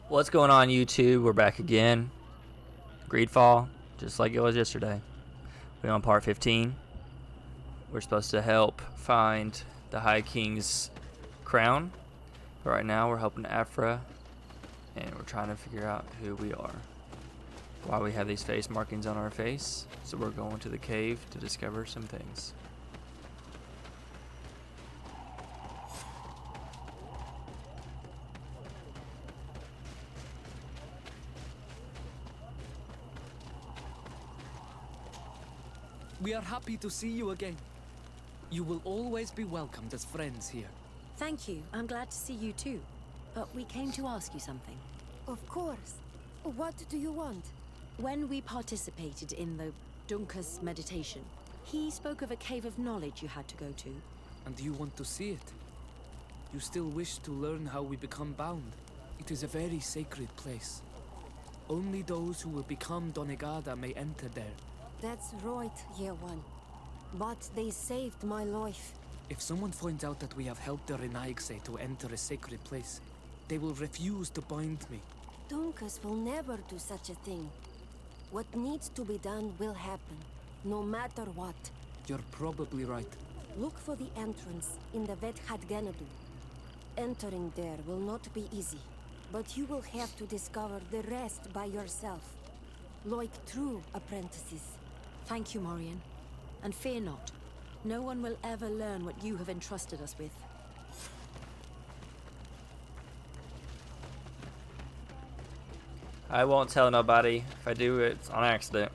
What's going on, YouTube? We're back again. GreedFall, just like it was yesterday. We're on part 15. We're supposed to help find the High King's crown. But right now, we're helping Afra, and we're trying to figure out who we are. Why we have these face markings on our face. So we're going to the cave to discover some things. We are happy to see you again. You will always be welcomed as friends here. Thank you. I'm glad to see you too. But we came to ask you something. Of course. What do you want? When we participated in the Dunkus meditation, he spoke of a cave of knowledge you had to go to. And you want to see it? You still wish to learn how we become bound? It is a very sacred place. Only those who will become Donegada may enter there. That's right, Year One. But they saved my life. If someone finds out that we have helped the Renaigse to enter a sacred place, they will refuse to bind me. Dunkus will never do such a thing. What needs to be done will happen, no matter what. You're probably right. Look for the entrance in the Vedhat Ganadu. Entering there will not be easy, but you will have to discover the rest by yourself, like true apprentices. Thank you, Morian. And fear not. No one will ever learn what you have entrusted us with. I won't tell nobody. If I do, it's on accident.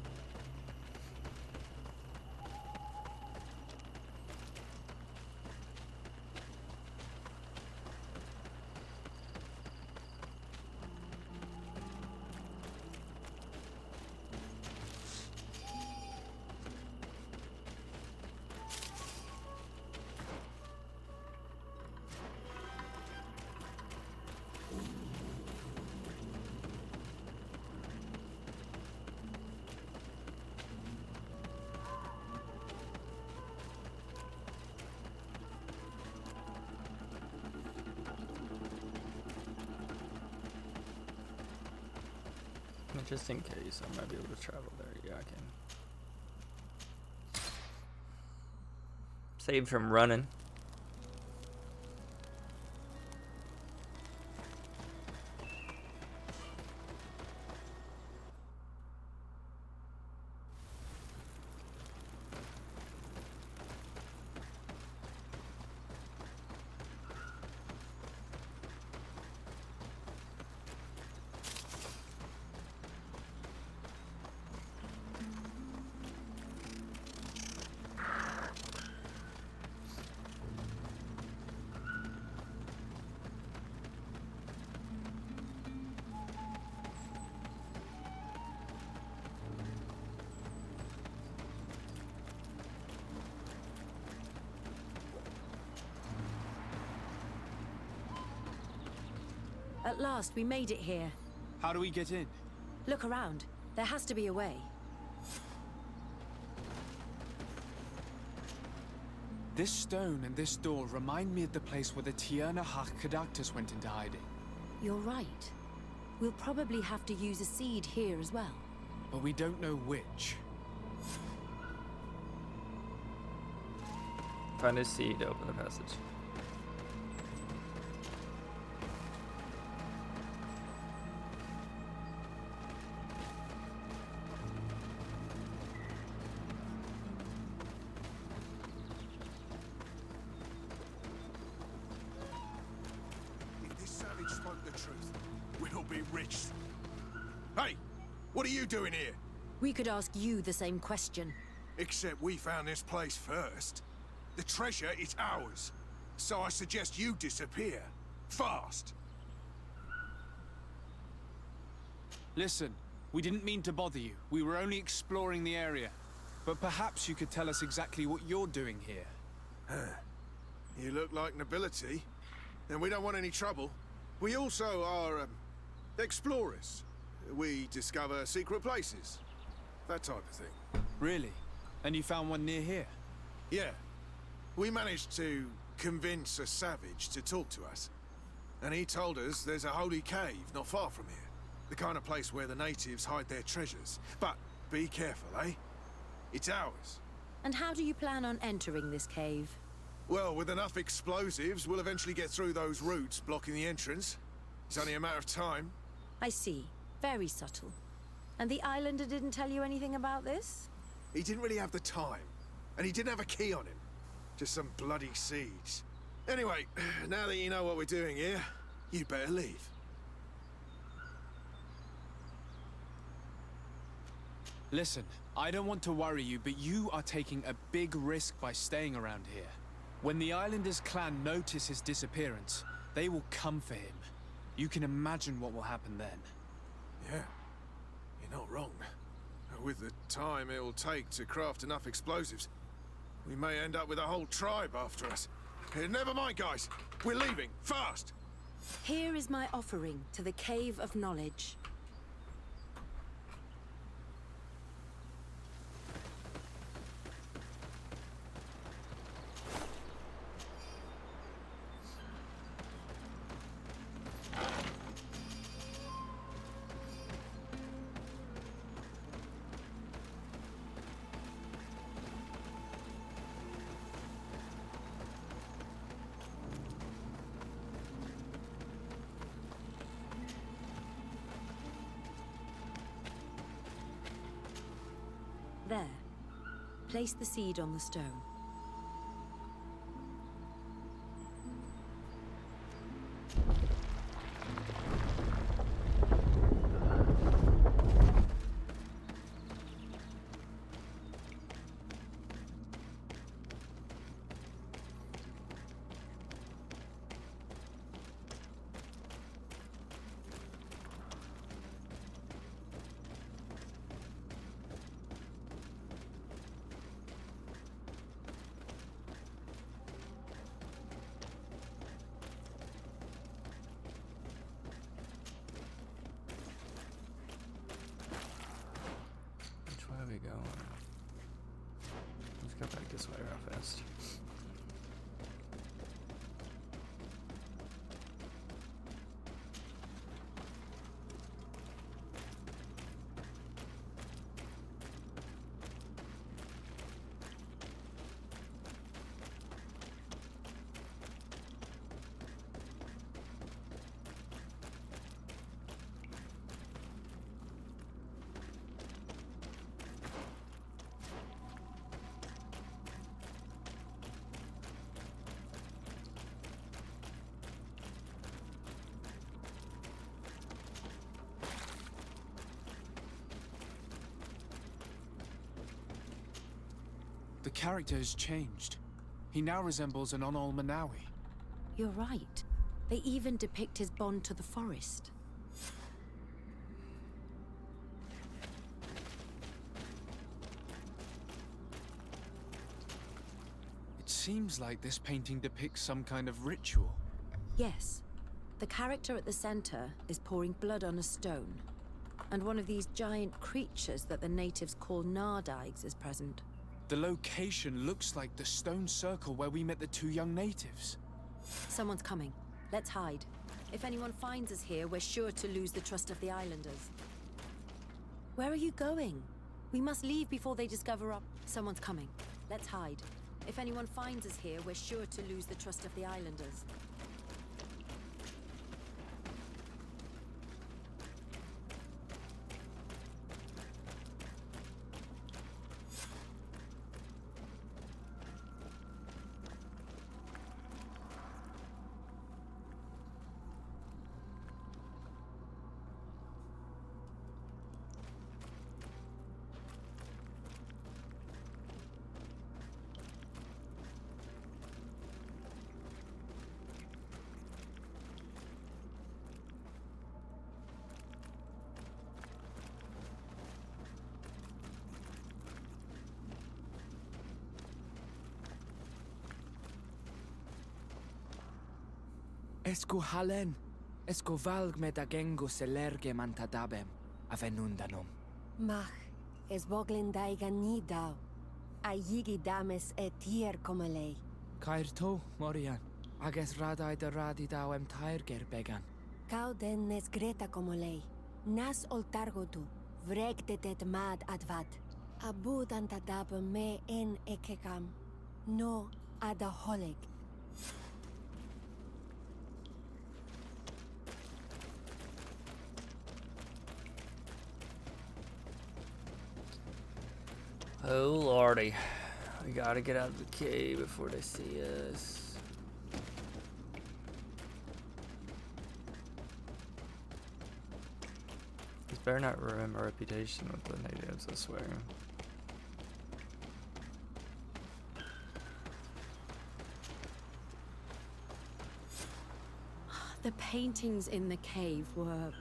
Just in case, I might be able to travel there. Yeah, I can. Save from running. At last, we made it here. How do we get in? Look around. There has to be a way. This stone and this door remind me of the place where the Tierna Kadactus went into hiding. You're right. We'll probably have to use a seed here as well. But we don't know which. Find a seed to open the passage. Spoke the truth, we'll be rich. Hey, what are you doing here? We could ask you the same question. Except we found this place first. The treasure is ours. So I suggest you disappear. Fast. Listen, we didn't mean to bother you. We were only exploring the area. But perhaps you could tell us exactly what you're doing here. You look like nobility. And we don't want any trouble. We also are, explorers. We discover secret places. That type of thing. Really? And you found one near here? Yeah. We managed to convince a savage to talk to us. And he told us there's a holy cave not far from here. The kind of place where the natives hide their treasures. But be careful, eh? It's ours. And how do you plan on entering this cave? Well, with enough explosives, we'll eventually get through those roots blocking the entrance. It's only a matter of time. I see. Very subtle. And the islander didn't tell you anything about this? He didn't really have the time. And he didn't have a key on him. Just some bloody seeds. Anyway, now that you know what we're doing here, you'd better leave. Listen, I don't want to worry you, but you are taking a big risk by staying around here. When the Islanders clan notice his disappearance, they will come for him. You can imagine what will happen then. Yeah, you're not wrong. With the time it'll take to craft enough explosives, we may end up with a whole tribe after us. Never mind, guys. We're leaving, fast! Here is my offering to the Cave of Knowledge. There. Place the seed on the stone. Which way are we going? Let's go back this way real fast. The character has changed. He now resembles an Onol Manawi. You're right. They even depict his bond to the forest. It seems like this painting depicts some kind of ritual. Yes. The character at the center is pouring blood on a stone. And one of these giant creatures that the natives call Nardigs is present. The location looks like the stone circle where we met the two young natives. Someone's coming. Let's hide. If anyone finds us here, we're sure to lose the trust of the islanders. Where are you going? We must leave before they discover us. Someone's coming. Let's hide. If anyone finds us here, we're sure to lose the trust of the islanders. Esco halen, esco valg me da gengo selerge mantadabem, avenundanum. Mach, es boglin daiga ni dau. A yigi dames e tier komalei. Kairto, Morian. Agus radai de radi dau tair ger began. Kau den nes greta como lei. Nas oltargotu, vregdetet mad advad. Abud antadab me en ekekam. No adaholeg. Oh lordy. We gotta get out of the cave before they see us. He's better not ruin my reputation with the natives, I swear. The paintings in the cave were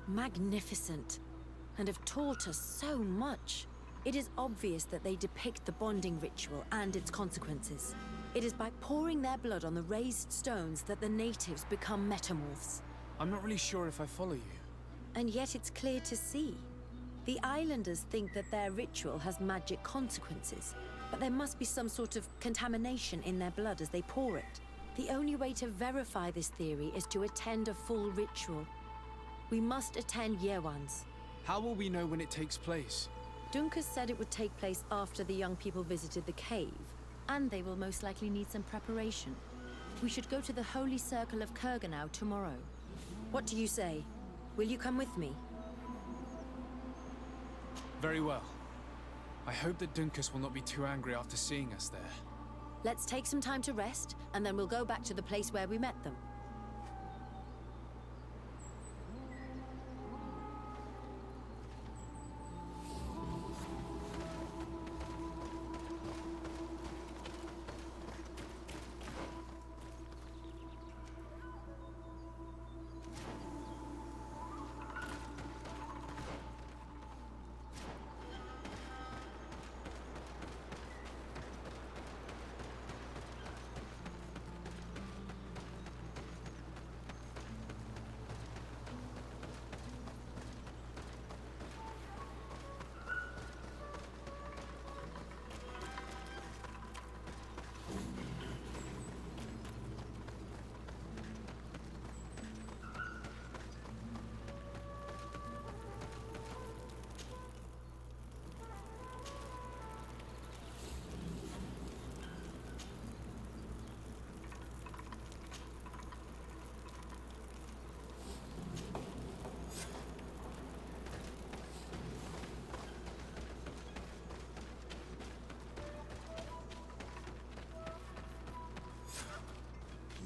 magnificent and have taught us so much. It is obvious that they depict the bonding ritual and its consequences. It is by pouring their blood on the raised stones that the natives become metamorphs. I'm not really sure if I follow you. And yet it's clear to see. The islanders think that their ritual has magic consequences, but there must be some sort of contamination in their blood as they pour it. The only way to verify this theory is to attend a full ritual. We must attend Yewan's. How will we know when it takes place? Dunkus said it would take place after the young people visited the cave, and they will most likely need some preparation. We should go to the Holy Circle of Kurganau tomorrow. What do you say? Will you come with me? Very well. I hope that Dunkus will not be too angry after seeing us there. Let's take some time to rest, and then we'll go back to the place where we met them.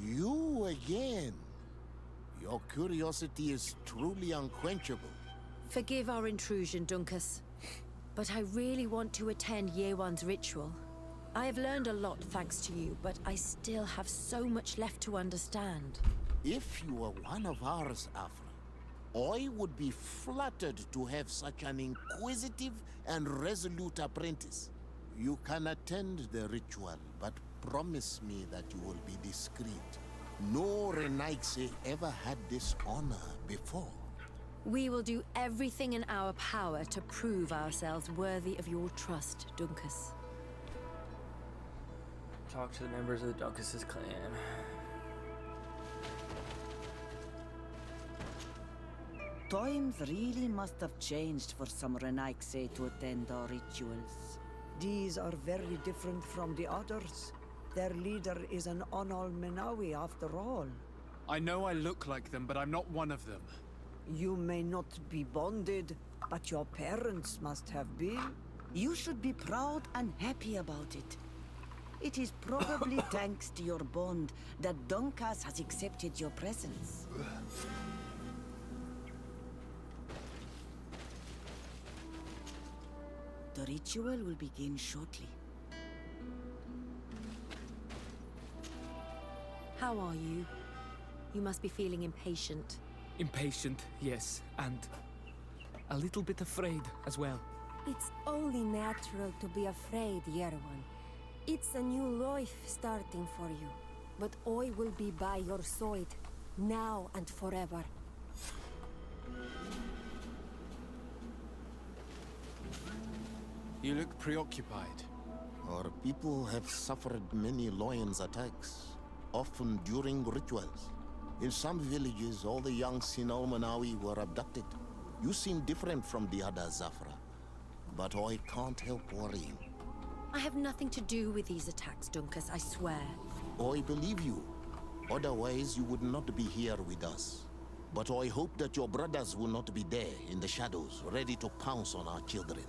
You again. Your curiosity is truly unquenchable. Forgive our intrusion, Dunkus. But I really want to attend Yewan's ritual. I have learned a lot thanks to you, but I still have so much left to understand. If you were one of ours, Afra, I would be flattered to have such an inquisitive and resolute apprentice. You can attend the ritual, but promise me that you will be discreet. No Renaigse ever had this honor before. We will do everything in our power to prove ourselves worthy of your trust, Dunkus. Talk to the members of the Dunkus' clan. Times really must have changed for some Renaigse to attend our rituals. These are very different from the others. Their leader is an Onol Menawi after all. I know I look like them, but I'm not one of them. You may not be bonded, but your parents must have been. You should be proud and happy about it. It is probably thanks to your bond that Dunkas has accepted your presence. The ritual will begin shortly. How are you? You must be feeling impatient. Impatient, yes, and a little bit afraid as well. It's only natural to be afraid, Yerwan. It's a new life starting for you. But I will be by your side, now and forever. You look preoccupied. Our people have suffered many lions' attacks. often during rituals. In some villages, all the young Sinal Manawi were abducted. You seem different from the other Zafra, but I can't help worrying. I have nothing to do with these attacks, Dunkus, I swear. I believe you. Otherwise, you would not be here with us. But I hope that your brothers will not be there in the shadows, ready to pounce on our children.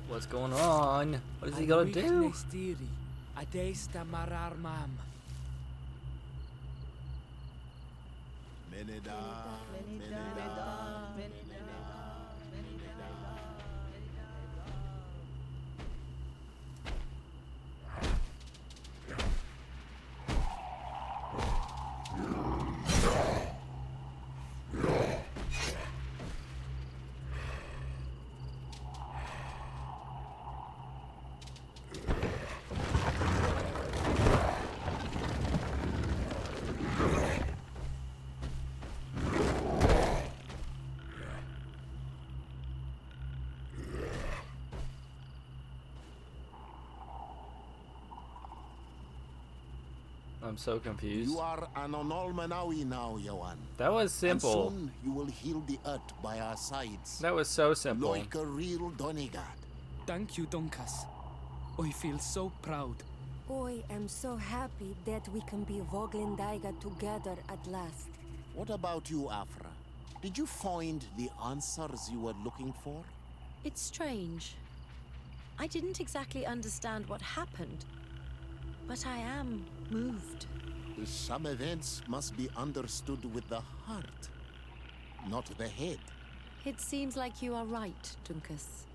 What's going on? What is he gonna do? I'm so confused. You are an Onol Manawi now, Yawan. That was simple. And soon you will heal the earth by our sides. That was so simple. Like a real Donegard. Thank you, Donkas. I feel so proud. I am so happy that we can be Voglendaiga together at last. What about you, Afra? Did you find the answers you were looking for? It's strange. I didn't exactly understand what happened, but I am moved. Some events must be understood with the heart, not the head. It seems like you are right, Dunkus.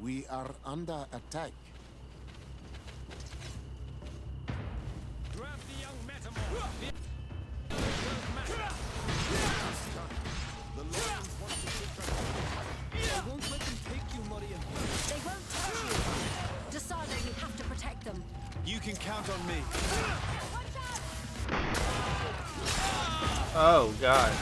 We are under attack. Grab the young metamorph. The lions want to take us. I won't let them take you, Maria. They won't touch you. Desado, we have to protect them. You can count on me. Oh god.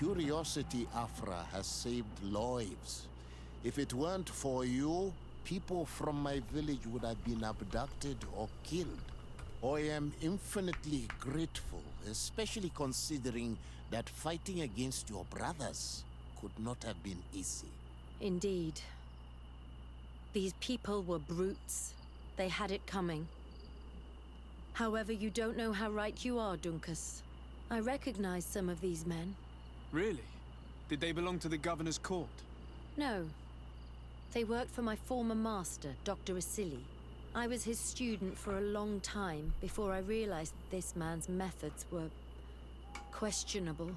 Curiosity, Afra, has saved lives. If it weren't for you, people from my village would have been abducted or killed. I am infinitely grateful, especially considering that fighting against your brothers could not have been easy. Indeed. These people were brutes. They had it coming. However, you don't know how right you are, Dunkus. I recognize some of these men. Really? Did they belong to the governor's court? No. They worked for my former master, Dr. Asili. I was his student for a long time before I realized this man's methods were questionable.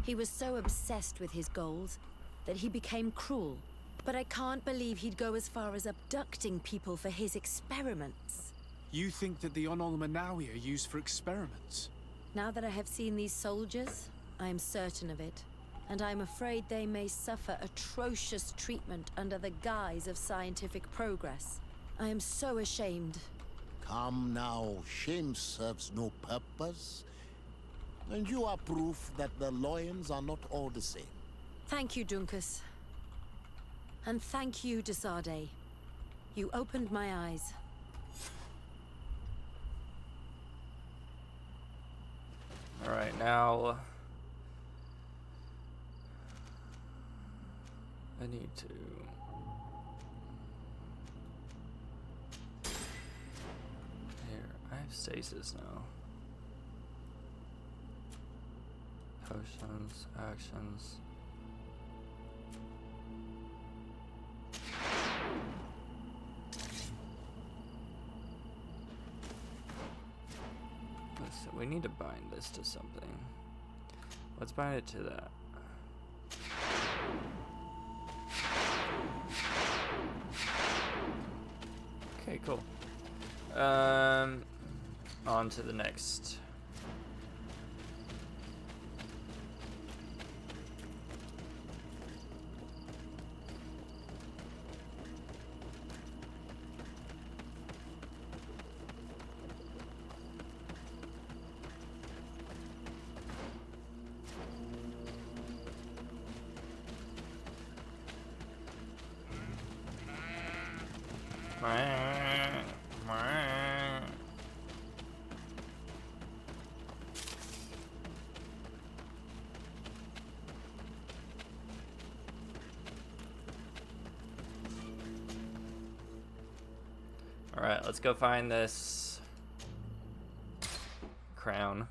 He was so obsessed with his goals that he became cruel. But I can't believe he'd go as far as abducting people for his experiments. You think that the Onol Manawi are used for experiments? Now that I have seen these soldiers, I am certain of it. And I am afraid they may suffer atrocious treatment under the guise of scientific progress. I am so ashamed. Come now, shame serves no purpose. And you are proof that the Loyans are not all the same. Thank you, Dunkus. And thank you, Desade. You opened my eyes. Alright, now I need to here, I have stasis now. Potions, actions. So we need to bind this to something. Let's bind it to that. Okay, cool. On to the next. Alright, let's go find this crown.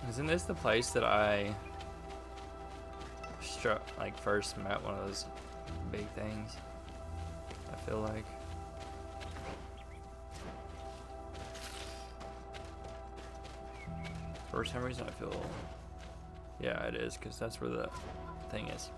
Isn't this the place that I first met one of those big things? I feel like. For some reason I feel, yeah, it is, because that's where the thing is.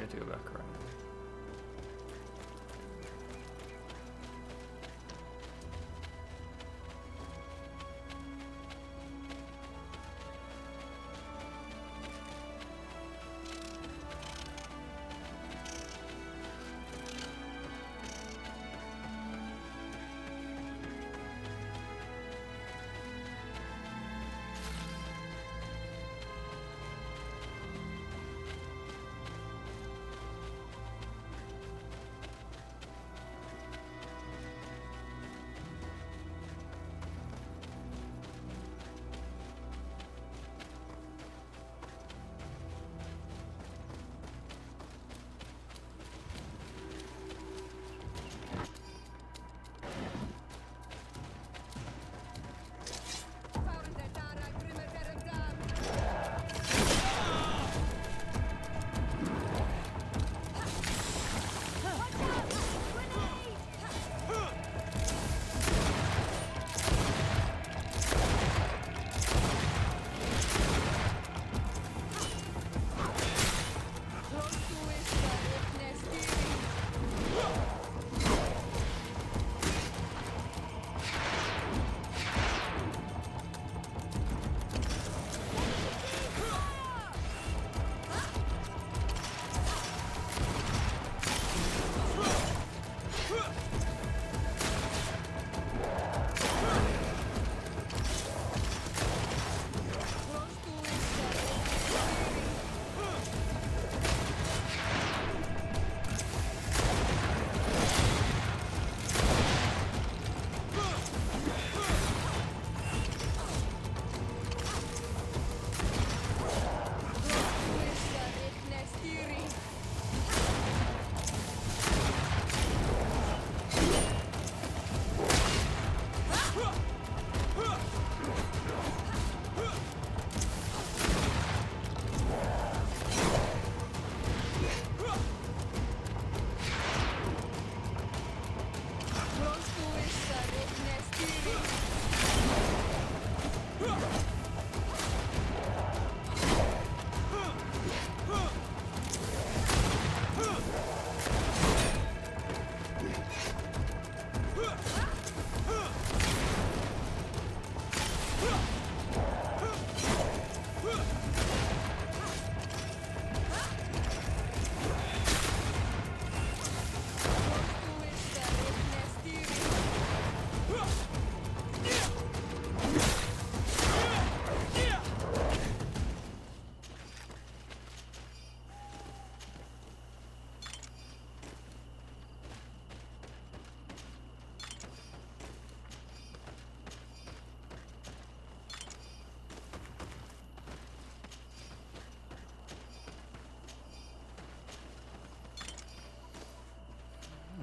To go back around.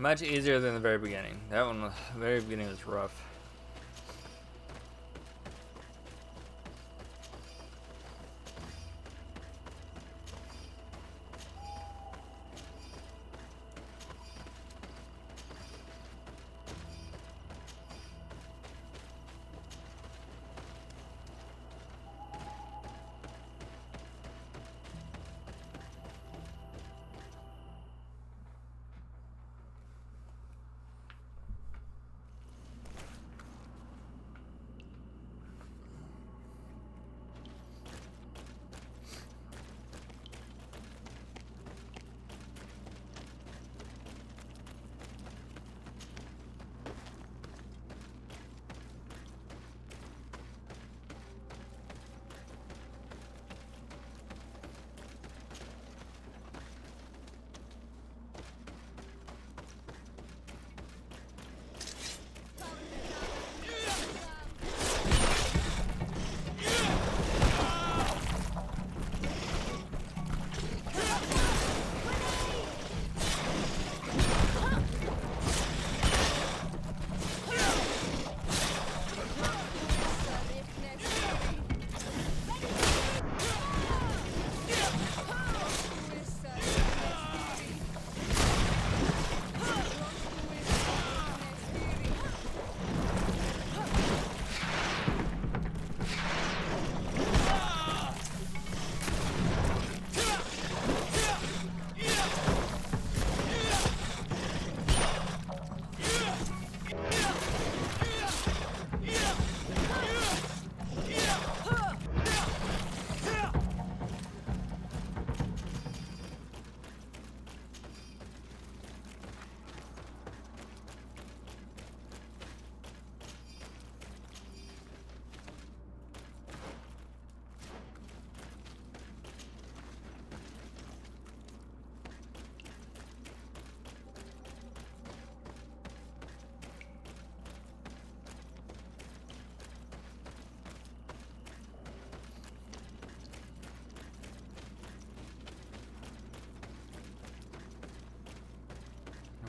Much easier than the very beginning. That one, the very beginning was rough.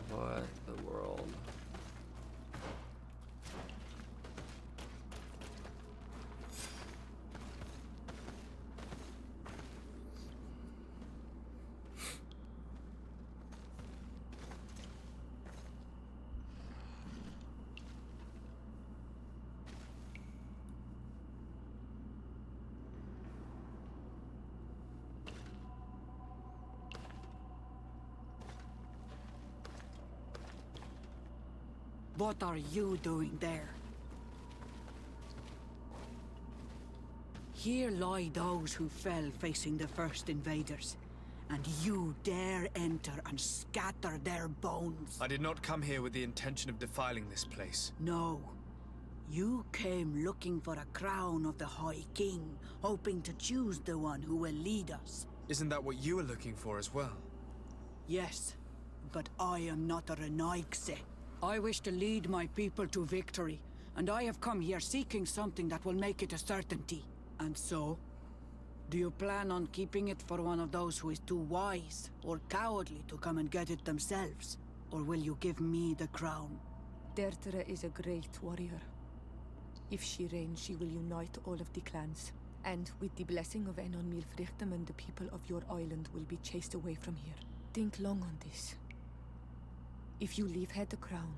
What the world? What are you doing there? Here lie those who fell facing the first invaders, and you dare enter and scatter their bones. I did not come here with the intention of defiling this place. No. You came looking for a crown of the High King, hoping to choose the one who will lead us. Isn't that what you were looking for as well? Yes, but I am not a Renaigse. I wish to lead my people to victory, and I have come here seeking something that will make it a certainty. And so, do you plan on keeping it for one of those who is too wise or cowardly to come and get it themselves? Or will you give me the crown? Dertere is a great warrior. If she reigns, she will unite all of the clans. And with the blessing of Enon Milfrichtem, the people of your island will be chased away from here. Think long on this. If you leave her the crown,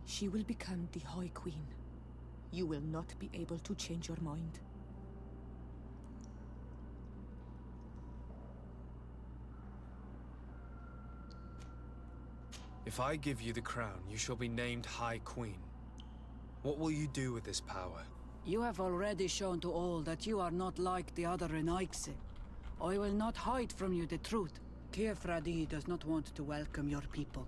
she will become the High Queen. You will not be able to change your mind. If I give you the crown, you shall be named High Queen. What will you do with this power? You have already shown to all that you are not like the other Renaigse. I will not hide from you the truth. Teer Fradee does not want to welcome your people.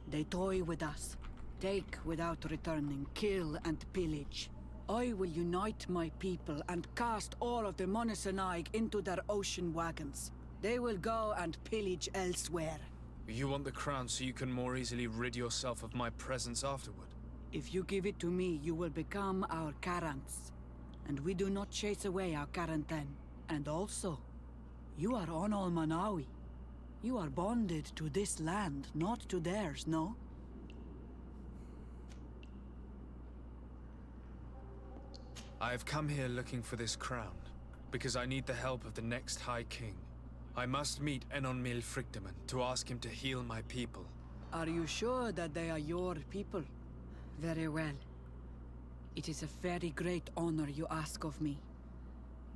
They toy with us, take without returning, kill and pillage. I will unite my people and cast all of the Monesenaig into their ocean wagons. They will go and pillage elsewhere. You want the crown so you can more easily rid yourself of my presence afterward? If you give it to me, you will become our Karants. And we do not chase away our Karanten. And also, you are Onol Manawi. You are bonded to this land, not to theirs, no? I've come here looking for this crown, because I need the help of the next High King. I must meet Enon Frichtemann to ask him to heal my people. Are you sure that they are your people? Very well. It is a very great honor you ask of me.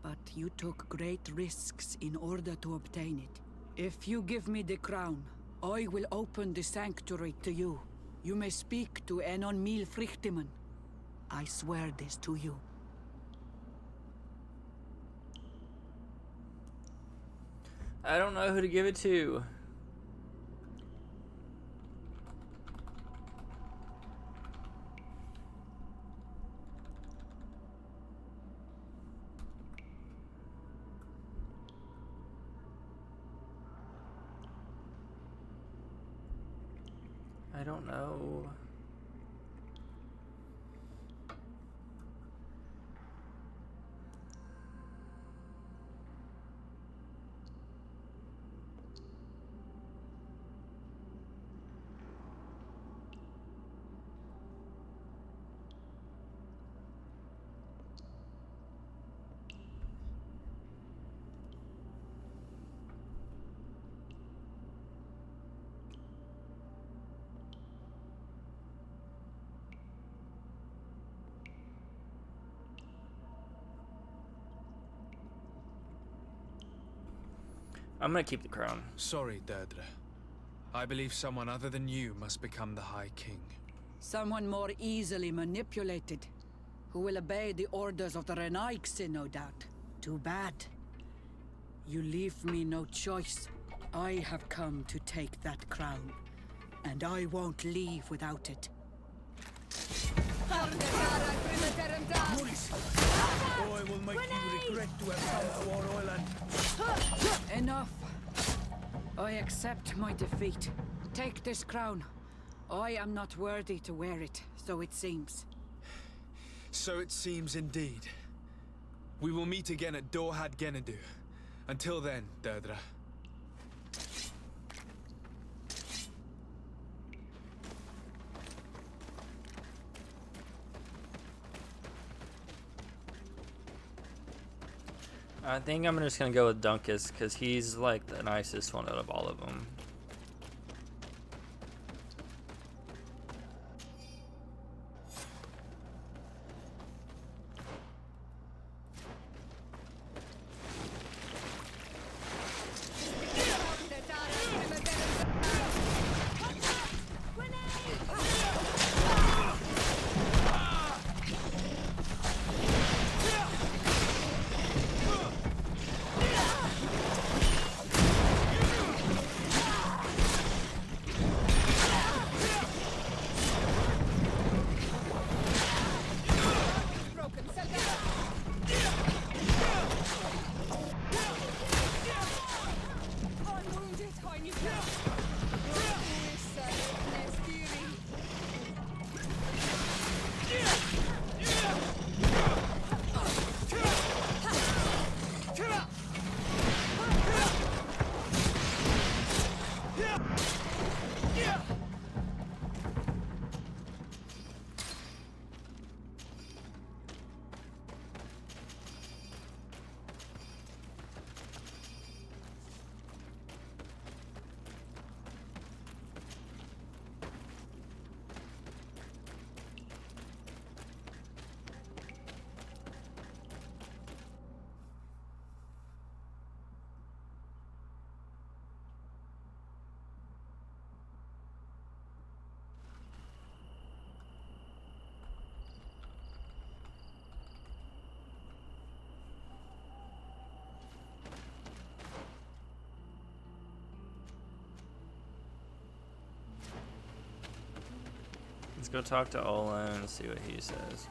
But you took great risks in order to obtain it. If you give me the crown, I will open the sanctuary to you. You may speak to Enon Frichtemann. I swear this to you. I don't know who to give it to. I don't know. I'm gonna keep the crown. Sorry, Deirdre. I believe someone other than you must become the High King. Someone more easily manipulated, who will obey the orders of the Renaigse, no doubt. Too bad. You leave me no choice. I have come to take that crown, and I won't leave without it. I will make you regret to have come to our island. Enough. I accept my defeat. Take this crown. I am not worthy to wear it, so it seems. So it seems indeed. We will meet again at Dorhad Genadu. Until then, Deirdre. I think I'm just gonna go with Dunkus because he's like the nicest one out of all of them. Let's go talk to Olin and see what he says.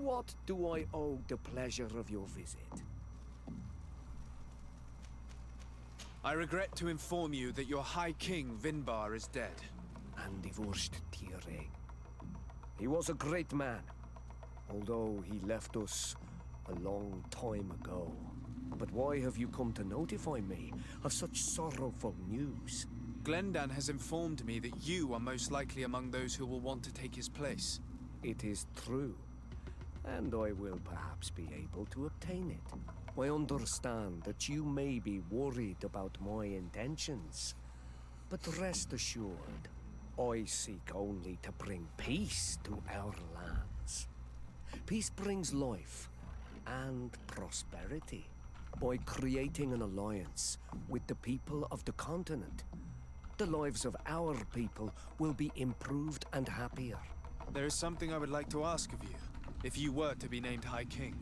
what do I owe the pleasure of your visit? I regret to inform you that your High King, Vinbar, is dead. And divorced Teer. He was a great man, although he left us a long time ago. But why have you come to notify me of such sorrowful news? Glendan has informed me that you are most likely among those who will want to take his place. It is true, and I will perhaps be able to obtain it. I understand that you may be worried about my intentions, but rest assured, I seek only to bring peace to our lands. Peace brings life and prosperity by creating an alliance with the people of the continent. The lives of our people will be improved and happier. There is something I would like to ask of you, if you were to be named High King.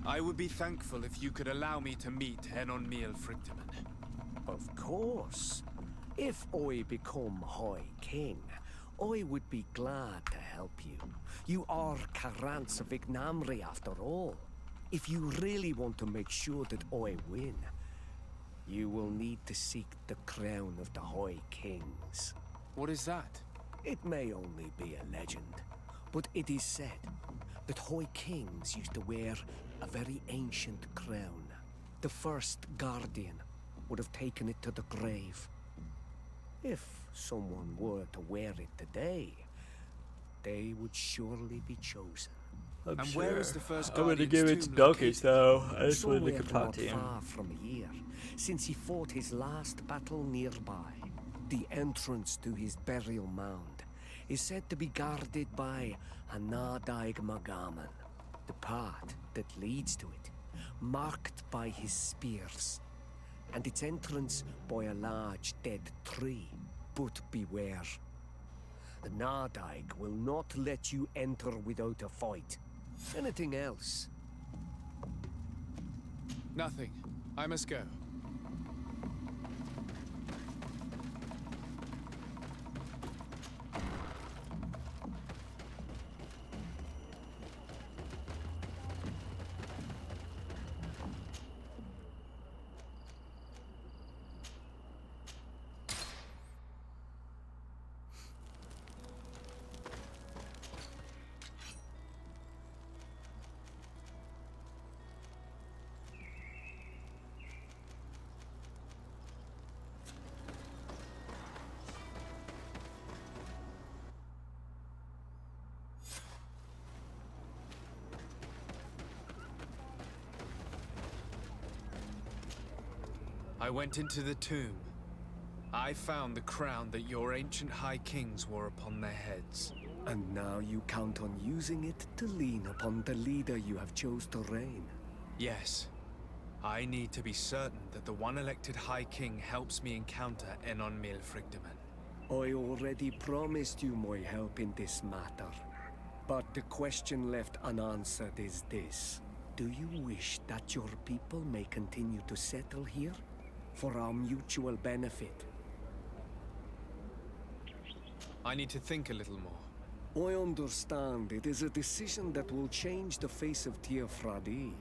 I would be thankful if you could allow me to meet Enon Miel Frichtemann. Of course. If I become High King, I would be glad to help you. You are Karant's Vignamri after all. If you really want to make sure that I win, you will need to seek the crown of the High Kings. What is that? It may only be a legend, but it is said that High Kings used to wear a very ancient crown. The first guardian would have taken it to the grave. If someone were to wear it today, they would surely be chosen. I'm and sure. where is the first I'm gonna Guardian's give it to tomb Dunkus located? though. I just wanted Somewhere to talk not to him. far from here, since he fought his last battle nearby. The entrance to his burial mound is said to be guarded by a Nadaig Magaman, the path that leads to it, marked by his spears, and its entrance by a large dead tree. But beware. The Nadaig will not let you enter without a fight. Anything else? Nothing. I must go. I went into the tomb. I found the crown that your ancient High Kings wore upon their heads. And now you count on using it to lean upon the leader you have chose to reign. Yes. I need to be certain that the one elected High King helps me encounter Enon Miel Frichtemann. I already promised you my help in this matter. But the question left unanswered is this. Do you wish that your people may continue to settle here? For our mutual benefit? I need to think a little more. I understand it is a decision that will change the face of Teer Fradee,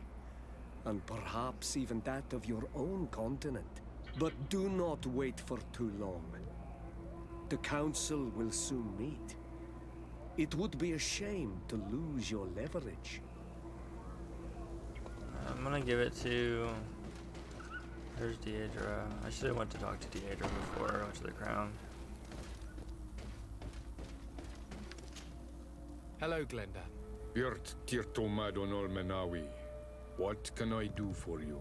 and perhaps even that of your own continent. But do not wait for too long. The Council will soon meet. It would be a shame to lose your leverage. I'm gonna give it to... There's Deidre. I should have went to talk to Deidre before I went to the crown. Hello, Glendan. Yurt Tirtomad on Olmenawi. What can I do for you?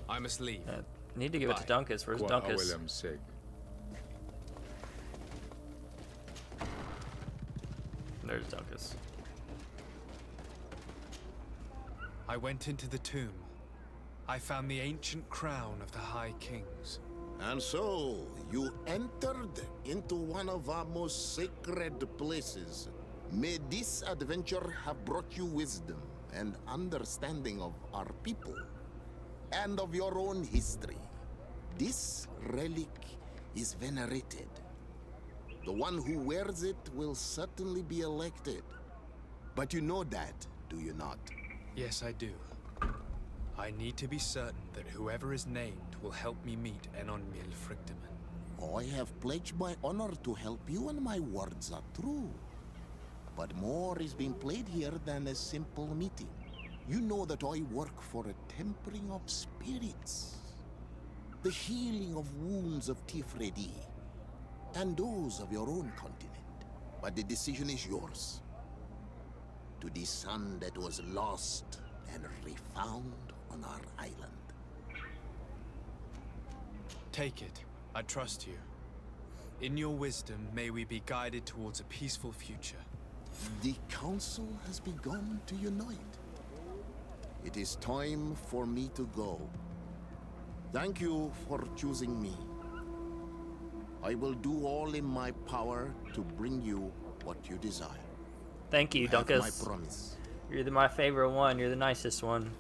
I must leave. Need to give it to Dunkus. Where's Qua Dunkus? awelem seg. There's Dunkus. I went into the tomb. I found the ancient crown of the High Kings. And so, you entered into one of our most sacred places. May this adventure have brought you wisdom and understanding of our people, and of your own history. This relic is venerated. The one who wears it will certainly be elected. But you know that, do you not? Yes, I do. I need to be certain that whoever is named will help me meet Enon Mil Frichtemann. I have pledged my honor to help you, and my words are true. But more is being played here than a simple meeting. You know that I work for a tempering of spirits, the healing of wounds of Teer Fradee, and those of your own continent. But the decision is yours. To the son that was lost and refound on our island. Take it. I trust you. In your wisdom, may we be guided towards a peaceful future. The council has begun to unite. It is time for me to go. Thank you for choosing me. I will do all in my power to bring you what you desire. Thank you, You have Dunkus. my promise. You're my favorite one. You're the nicest one.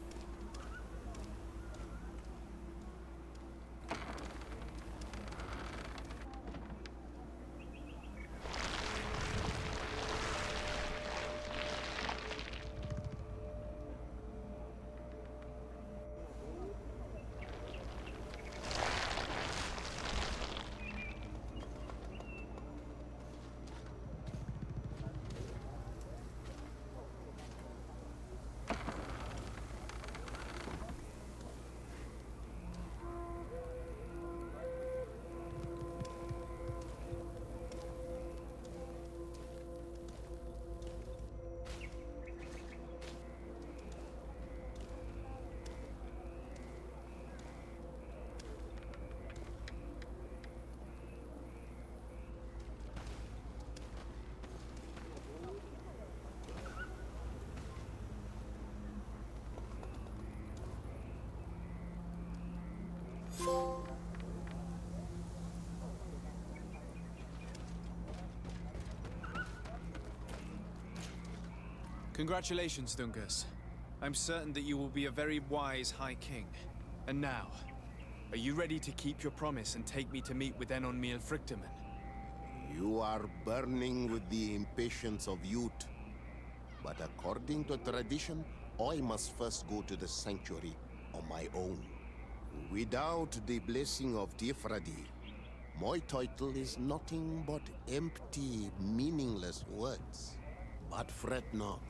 Congratulations, Dungus. I'm certain that you will be a very wise High King. And now, are you ready to keep your promise and take me to meet with Enon Mil Frichtemann? You are burning with the impatience of youth. But according to tradition, I must first go to the sanctuary on my own. Without the blessing of Teer Fradee, my title is nothing but empty, meaningless words. But fret not.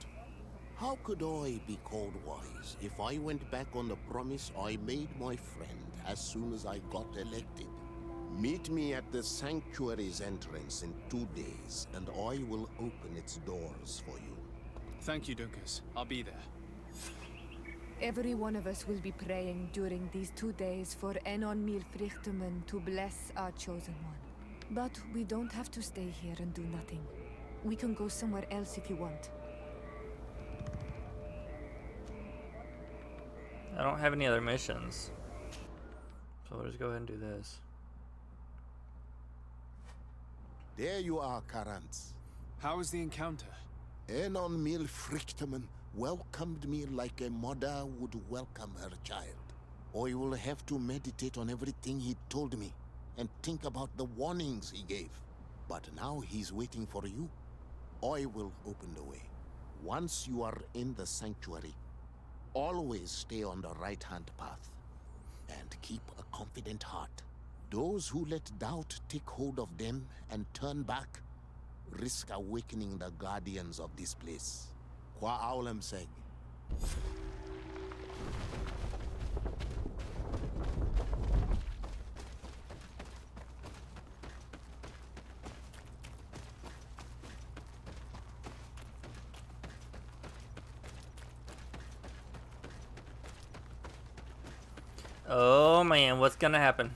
How could I be called wise if I went back on the promise I made my friend as soon as I got elected? Meet me at the sanctuary's entrance in 2 days, and I will open its doors for you. Thank you, Dunkus. I'll be there. Every one of us will be praying during these 2 days for Enon Mil Frichtemann to bless our chosen one. But we don't have to stay here and do nothing. We can go somewhere else if you want. I don't have any other missions. So we'll just go ahead and do this. There you are, Karantz. How was the encounter? Enon Mil Frichtemann welcomed me like a mother would welcome her child. I will have to meditate on everything he told me and think about the warnings he gave. But now he's waiting for you. I will open the way. Once you are in the sanctuary, always stay on the right-hand path and keep a confident heart. Those who let doubt take hold of them and turn back risk awakening the guardians of this place. Qua aulem seg. Oh man, what's gonna happen?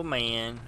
man.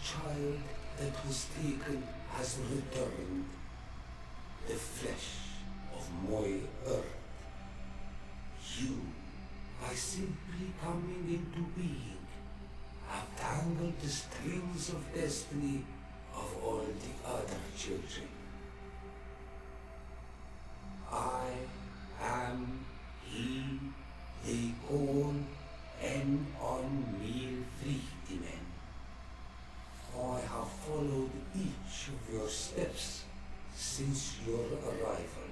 child that was taken has returned, the flesh of my earth. You, by simply coming into being, have tangled the strings of destiny of all the other children. I am he they call en on Mil Friedemann. I have followed each of your steps since your arrival.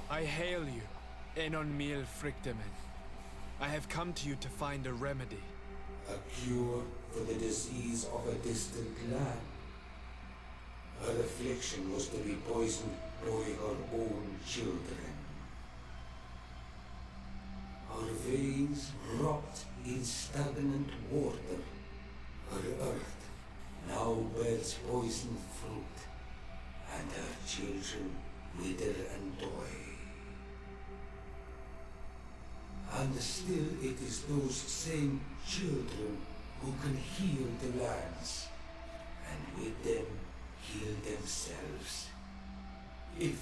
I hail you, Enon Mil Friedemann. I have come to you to find a remedy. A cure for the disease of a distant land. Her affliction was to be poisoned by her own children. Her veins rot in stagnant water. Her earth now bears poisoned fruit, and her children wither and die. And still it is those same children who can heal the lands, and with them heal themselves, if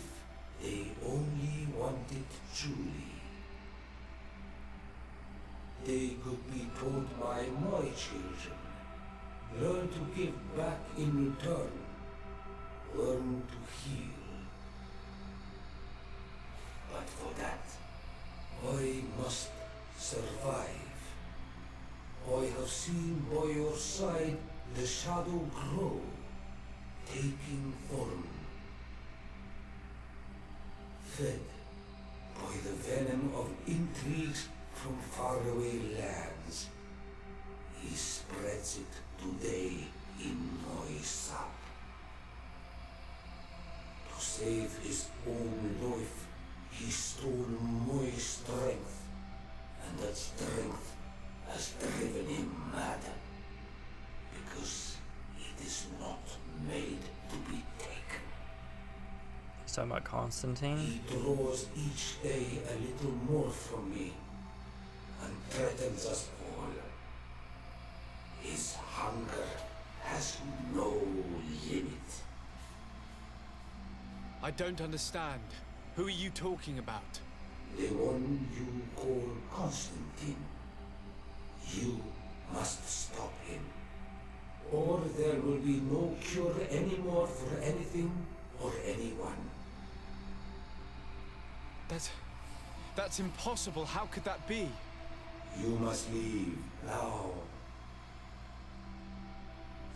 they only want it truly. They could be taught by my children, learn to give back in return, learn to heal. But for that, I must survive. I have seen by your side the shadow grow, taking form. Fed by the venom of intrigues from faraway lands, he spreads it today in my sap. To save his own life, he stole my strength, and that strength has driven him mad, because it is not made to be taken. He's talking about Constantine? He draws each day a little more from me, and threatens us all. His hunger has no limit. I don't understand. Who are you talking about? The one you call Constantine. You must stop him, or there will be no cure anymore for anything or anyone. That's impossible. How could that be? You must leave now.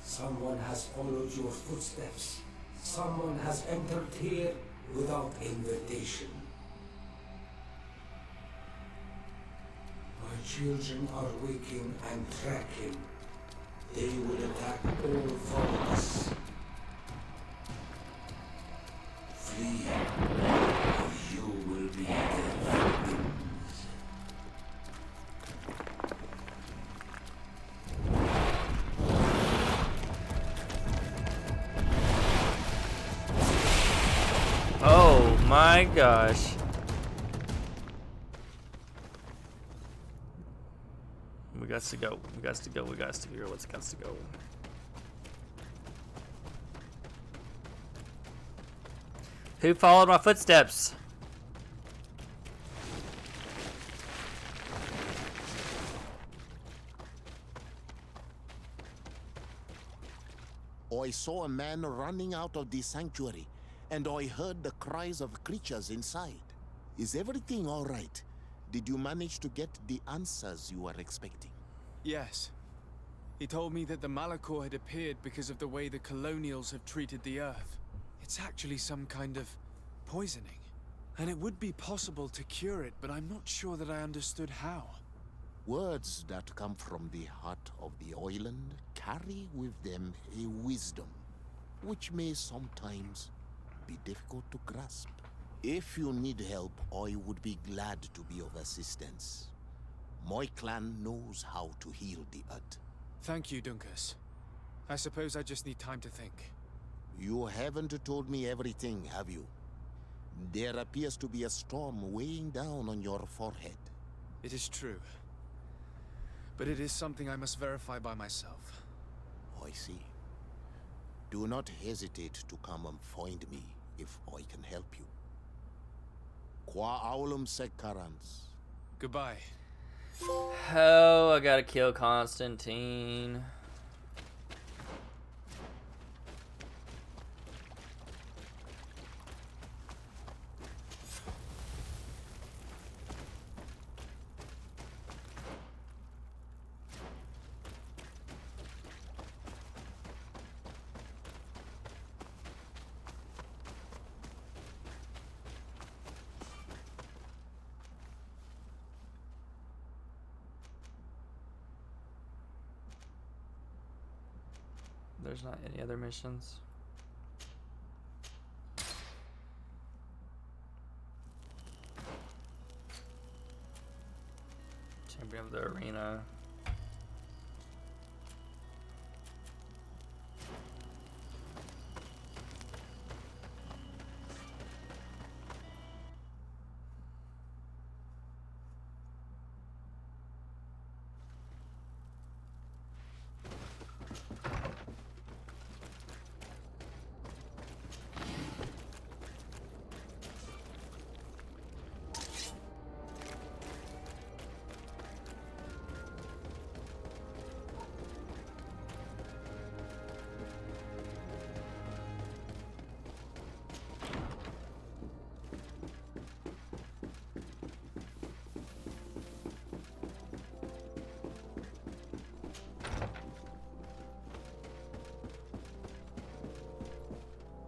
Someone has followed your footsteps. Someone has entered here without invitation. My children are waking and tracking. They will attack all foreigners. Flee, or you will be their victims. Oh my gosh. We got to go. We got to go. We got to figure out what's got to go. Who followed my footsteps? I saw a man running out of the sanctuary, and I heard the cries of creatures inside. Is everything all right? Did you manage to get the answers you were expecting? Yes. He told me that the Malichor had appeared because of the way the colonials have treated the Earth. It's actually some kind of poisoning. And it would be possible to cure it, but I'm not sure that I understood how. Words that come from the heart of the island carry with them a wisdom, which may sometimes be difficult to grasp. If you need help, I would be glad to be of assistance. My clan knows how to heal the earth. Thank you, Dunkus. I suppose I just need time to think. You haven't told me everything, have you? There appears to be a storm weighing down on your forehead. It is true. But it is something I must verify by myself. I see. Do not hesitate to come and find me if I can help you. Qua aulum secarans. Goodbye. Oh, I gotta kill Constantine. There's not any other missions. Champion of the arena.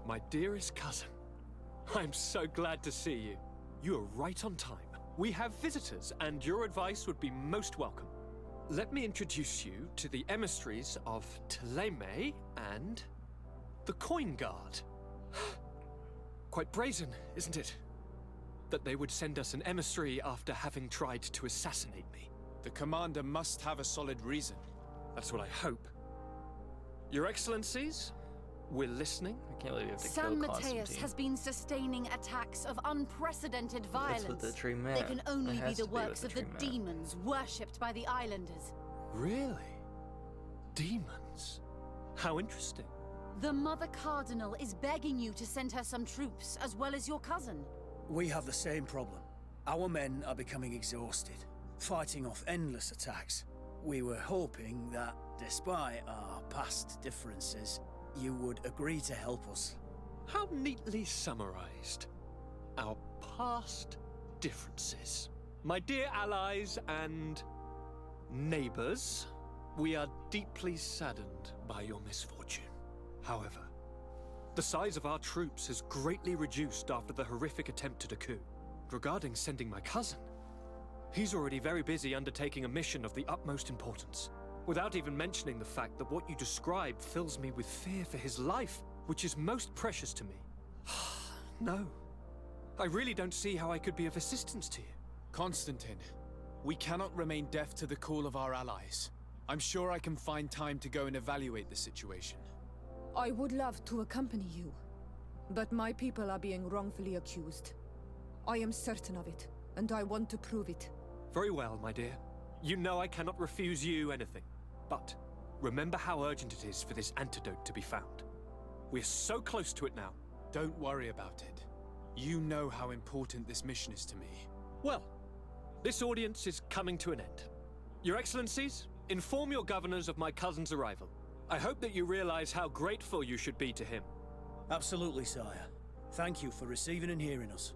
My dearest cousin, I'm so glad to see you. You are right on time. We have visitors, and your advice would be most welcome. Let me introduce you to the emissaries of Ptolemy and the Coin Guard. Quite brazen, isn't it? That they would send us an emissary after having tried to assassinate me. The commander must have a solid reason. That's what I hope. Your Excellencies, we're listening. I can't believe you have to San kill Mateus Constantine. has been sustaining attacks of unprecedented violence. That's what the tree meant. They can only It be has the to be what works the of the tree meant. demons worshipped by the islanders. Really? Demons? How interesting. The Mother Cardinal is begging you to send her some troops, as well as your cousin. We have the same problem. Our men are becoming exhausted, fighting off endless attacks. We were hoping that, despite our past differences, you would agree to help us. How neatly summarized. Our past differences. My dear allies and neighbors, we are deeply saddened by your misfortune. However, the size of our troops has greatly reduced after the horrific attempt at a coup. Regarding sending my cousin, he's already very busy undertaking a mission of the utmost importance, without even mentioning the fact that what you described fills me with fear for his life, which is most precious to me. No, I really don't see how I could be of assistance to you. Constantine, we cannot remain deaf to the call of our allies. I'm sure I can find time to go and evaluate the situation. I would love to accompany you, but my people are being wrongfully accused. I am certain of it, and I want to prove it. Very well, my dear. You know I cannot refuse you anything. But remember how urgent it is for this antidote to be found. We're so close to it now. Don't worry about it. You know how important this mission is to me. Well, this audience is coming to an end. Your Excellencies, inform your governors of my cousin's arrival. I hope that you realize how grateful you should be to him. Absolutely, sire. Thank you for receiving and hearing us.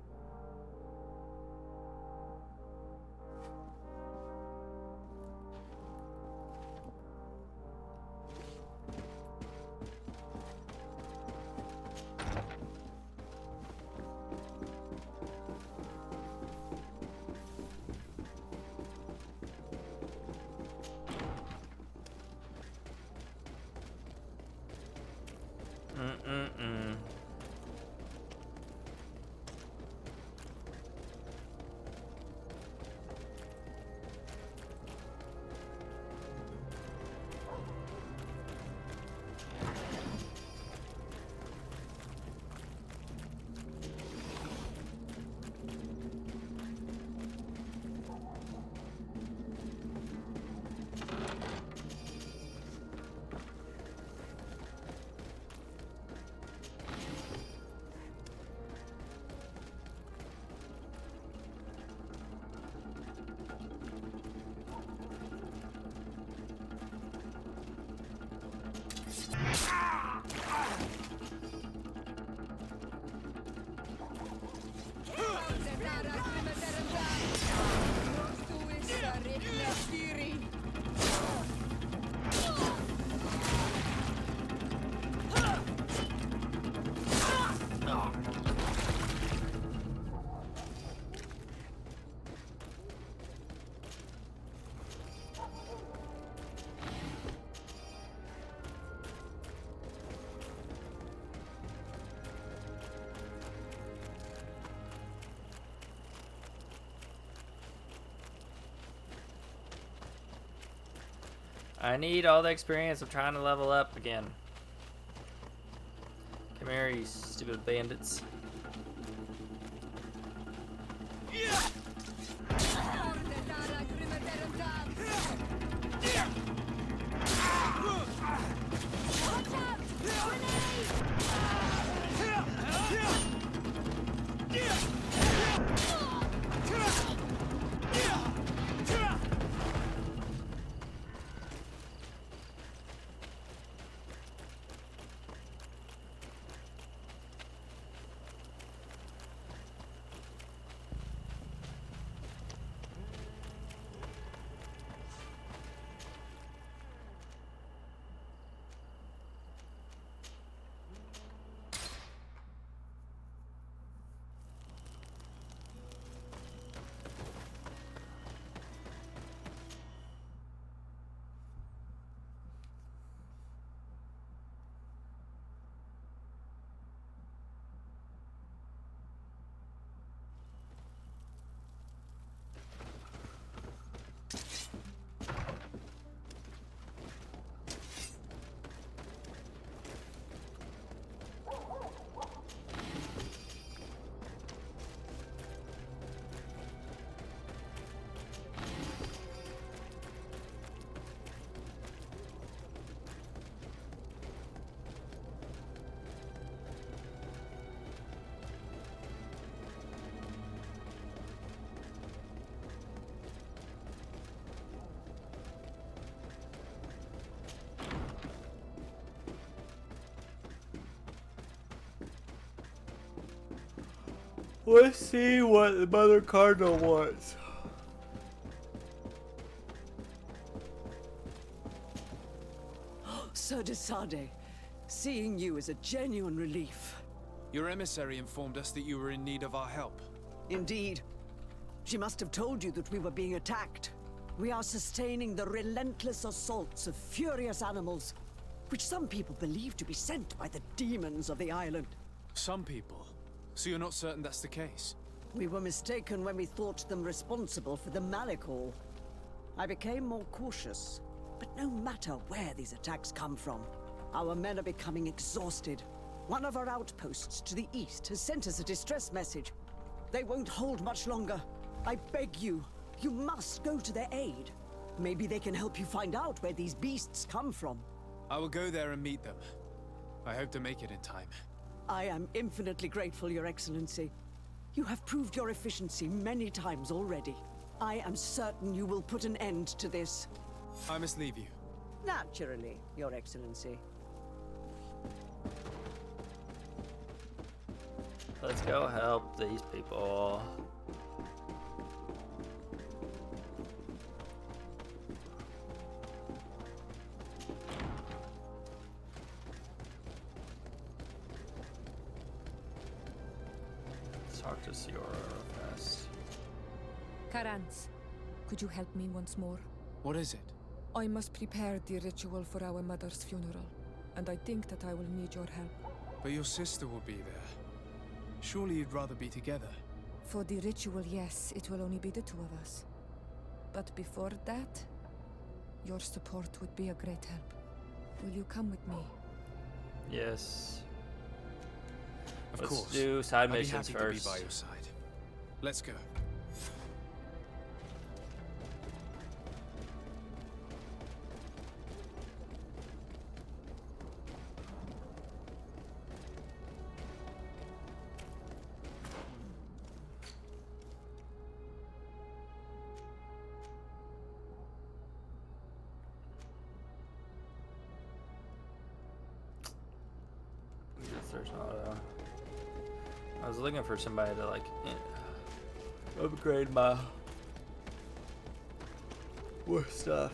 I need all the experience. I'm trying to level up again. Come here, you stupid bandits. Let's see what the Mother Cardinal wants. Sir de Sade, seeing you is a genuine relief. Your emissary informed us that you were in need of our help. Indeed. She must have told you that we were being attacked. We are sustaining the relentless assaults of furious animals, which some people believe to be sent by the demons of the island. Some people? So you're not certain that's the case? We were mistaken when we thought them responsible for the Malichor. I became more cautious, but no matter where these attacks come from, our men are becoming exhausted. One of our outposts to the east has sent us a distress message. They won't hold much longer. I beg you, you must go to their aid. Maybe they can help you find out where these beasts come from. I will go there and meet them. I hope to make it in time. I am infinitely grateful, Your Excellency. You have proved your efficiency many times already. I am certain you will put an end to this. I must leave you. Naturally, Your Excellency. Let's go help these people. Let's talk to Siora real fast. Karans, could you help me once more? What is it? I must prepare the ritual for our mother's funeral, and I think that I will need your help. But your sister will be there. Surely you'd rather be together. For the ritual, yes, it will only be the two of us. But before that, your support would be a great help. Will you come with me? Yes. Of Let's course. do side I'd be missions happy first. to be by your side. Let's go. There's not I was looking for somebody to like upgrade my work stuff.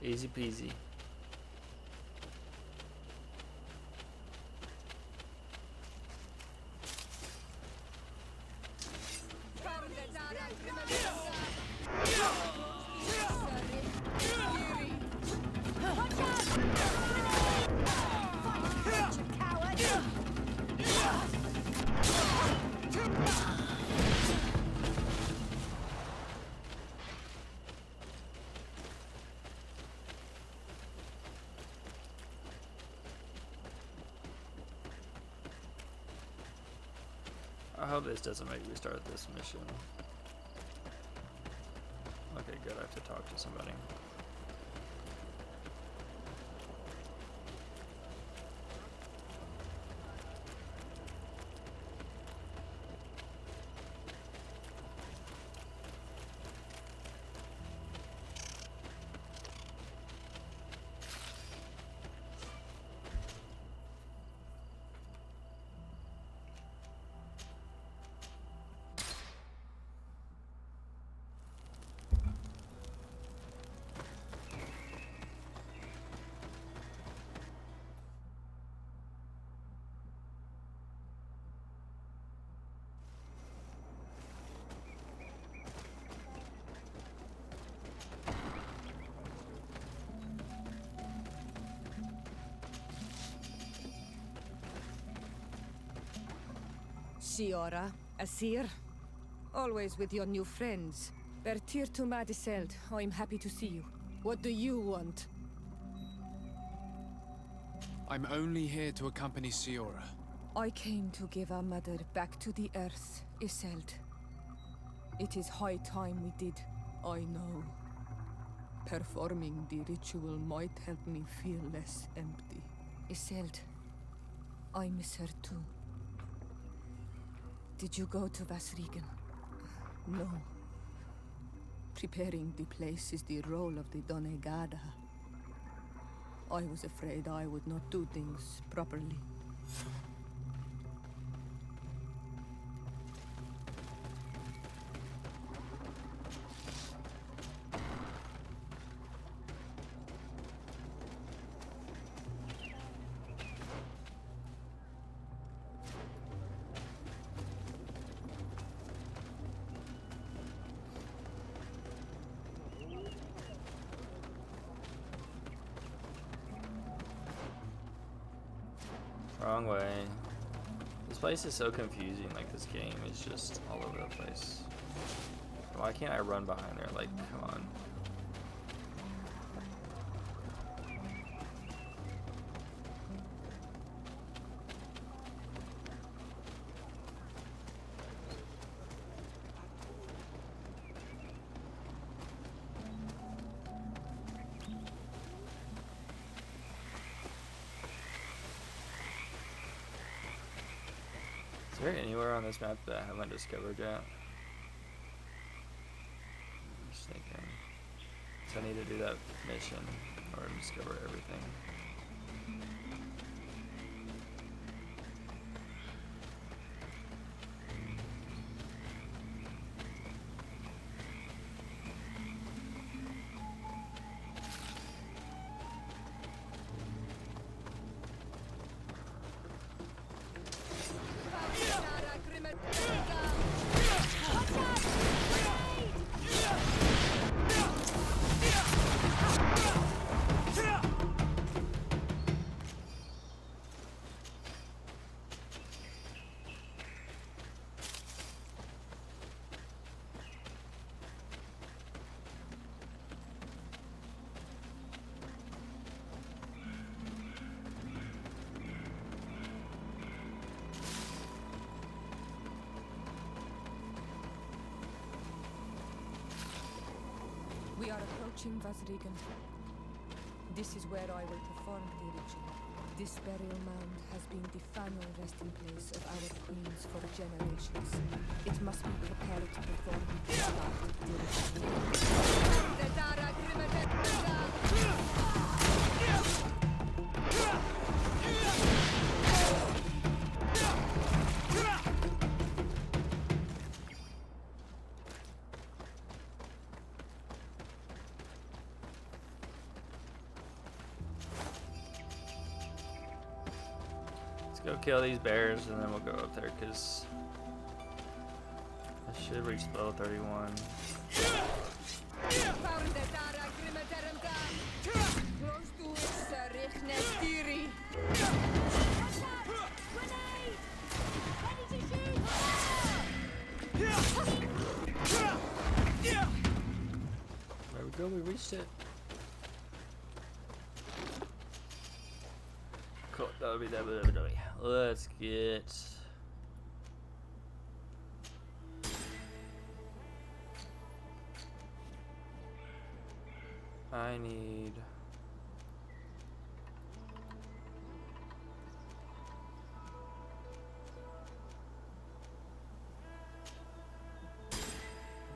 Easy peasy. I hope this doesn't make me start this mission. Okay, good. I have to talk to somebody. Siora, Asir. Always with your new friends. Bertir to Madiseld, I'm happy to see you. What do you want? I'm only here to accompany Siora. I came to give our mother back to the earth, Iselt. It is high time we did, I know. Performing the ritual might help me feel less empty. Iselt, I miss her too. Did you go to Vasrigan? No. Preparing the place is the role of the Donegada. I was afraid I would not do things properly. Wrong way. This place is so confusing. Like, this game is just all over the place. Why can't I run behind there? Like, come on. Is there anywhere on this map that I haven't discovered yet? I'm just thinking. So I need to do that mission or discover everything. We are approaching Vasrigan. This is where I will perform the ritual. This burial mound has been the final resting place of our queens for generations. It must be prepared to perform the start of the ritual. Go kill these bears and then we'll go up there because I should reach level 31. There we go, we reached it. Cool, that'll be that. Let's get. I need.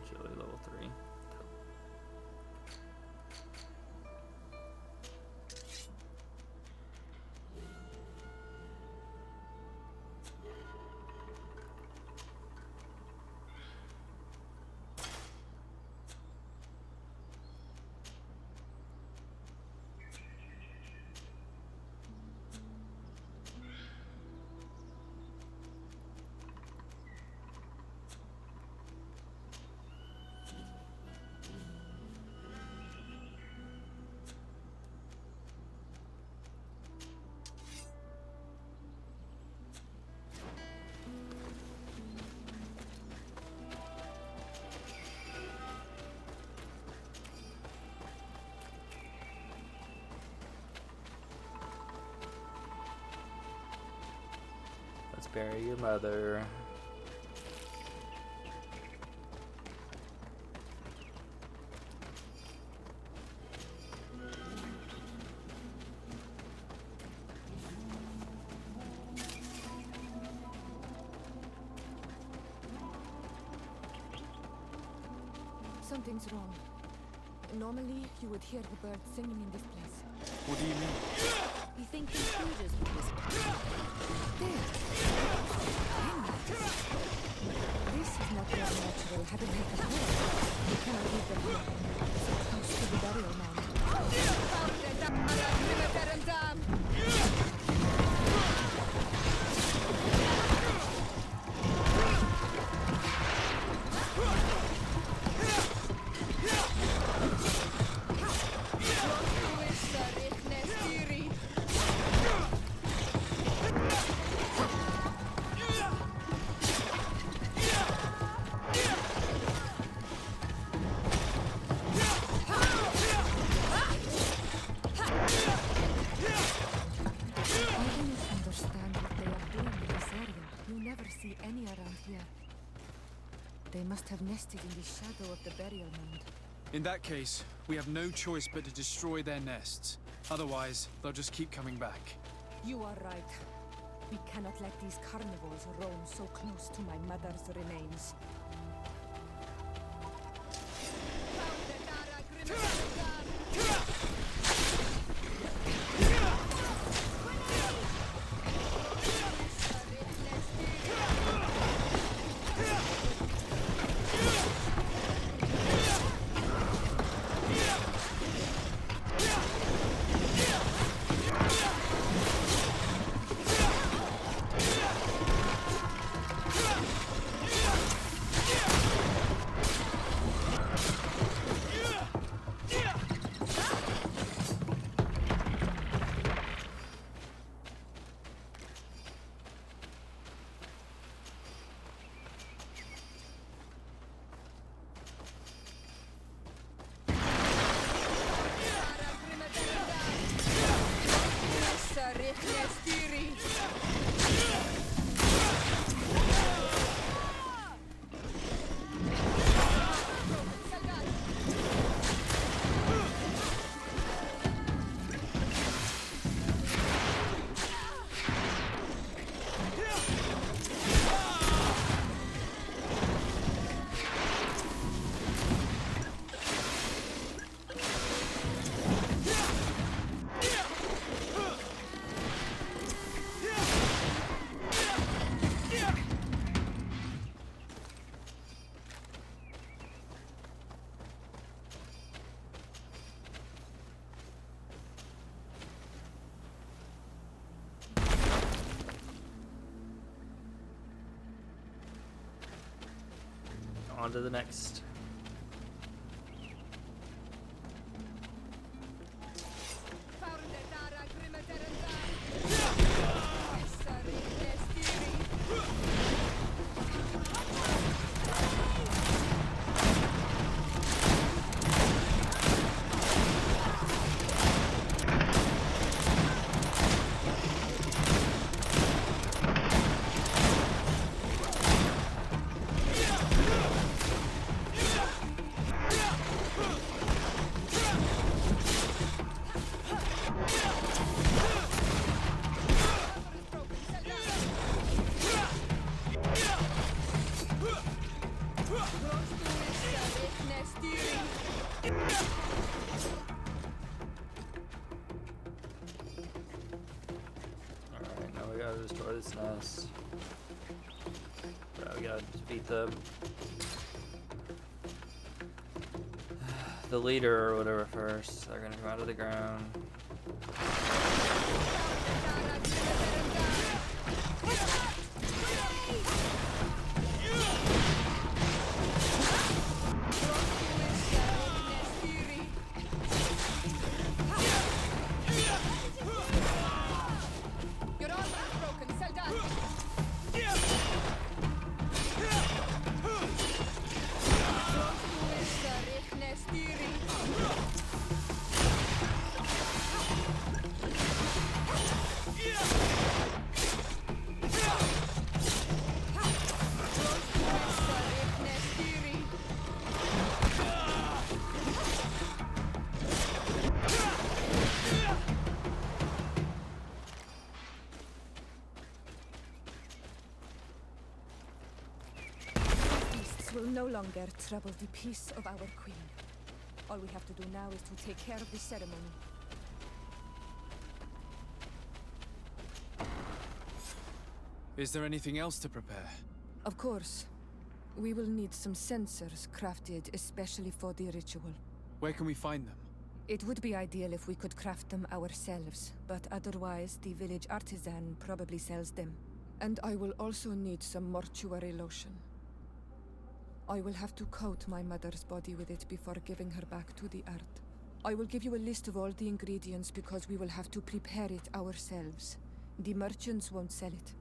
Agility level 3. Bury your mother. Something's wrong. Normally, you would hear the birds singing in this place. What do you mean? You think the intruders would whisper? There! This is not their natural habitat at all. You cannot leave them here. So close to the burial mound. They must have nested in the shadow of the burial mound. In that case, we have no choice but to destroy their nests. Otherwise, they'll just keep coming back. You are right. We cannot let these carnivores roam so close to my mother's remains. On to the next. Alright, now we gotta destroy this nest. We gotta defeat the leader or whatever first. They're gonna come out of the ground. will no longer trouble the peace of our queen. All we have to do now is to take care of the ceremony. Is there anything else to prepare? Of course. We will need some censers crafted especially for the ritual. Where can we find them? It would be ideal if we could craft them ourselves, but otherwise the village artisan probably sells them. And I will also need some mortuary lotion. I will have to coat my mother's body with it before giving her back to the earth. I will give you a list of all the ingredients because we will have to prepare it ourselves. The merchants won't sell it.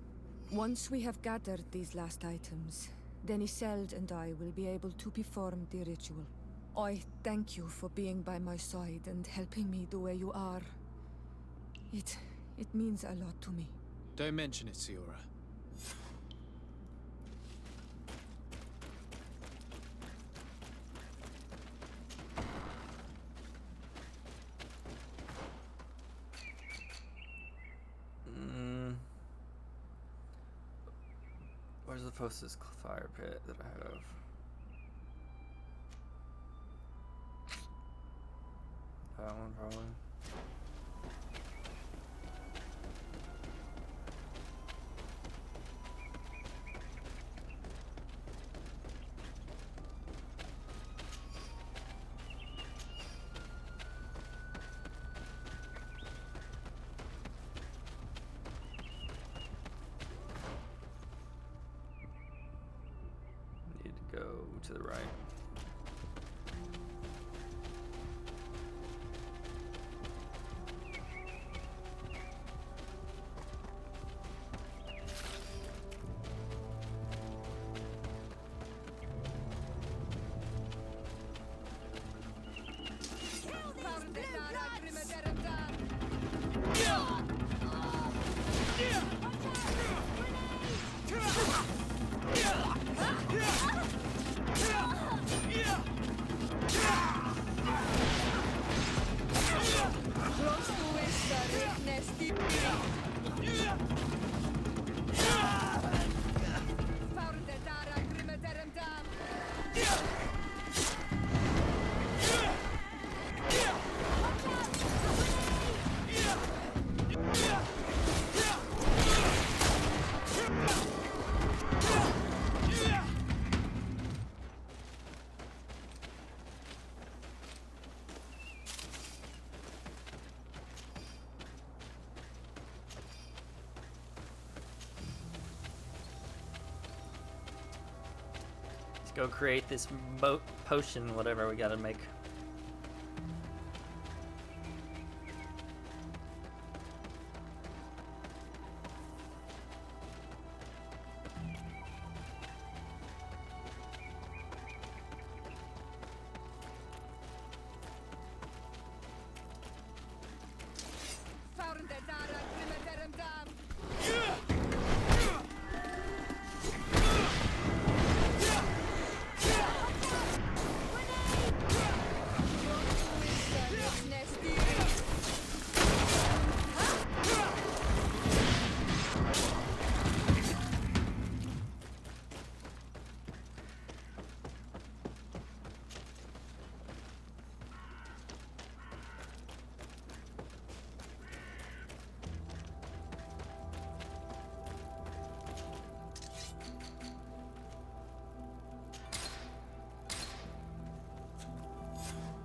Once we have gathered these last items, then Isolde and I will be able to perform the ritual. I thank you for being by my side and helping me the way you are. It means a lot to me. Don't mention it, Siora. Where's the closest fire pit that I have? That one, probably. Go to the right. Go create this potion, whatever we gotta make.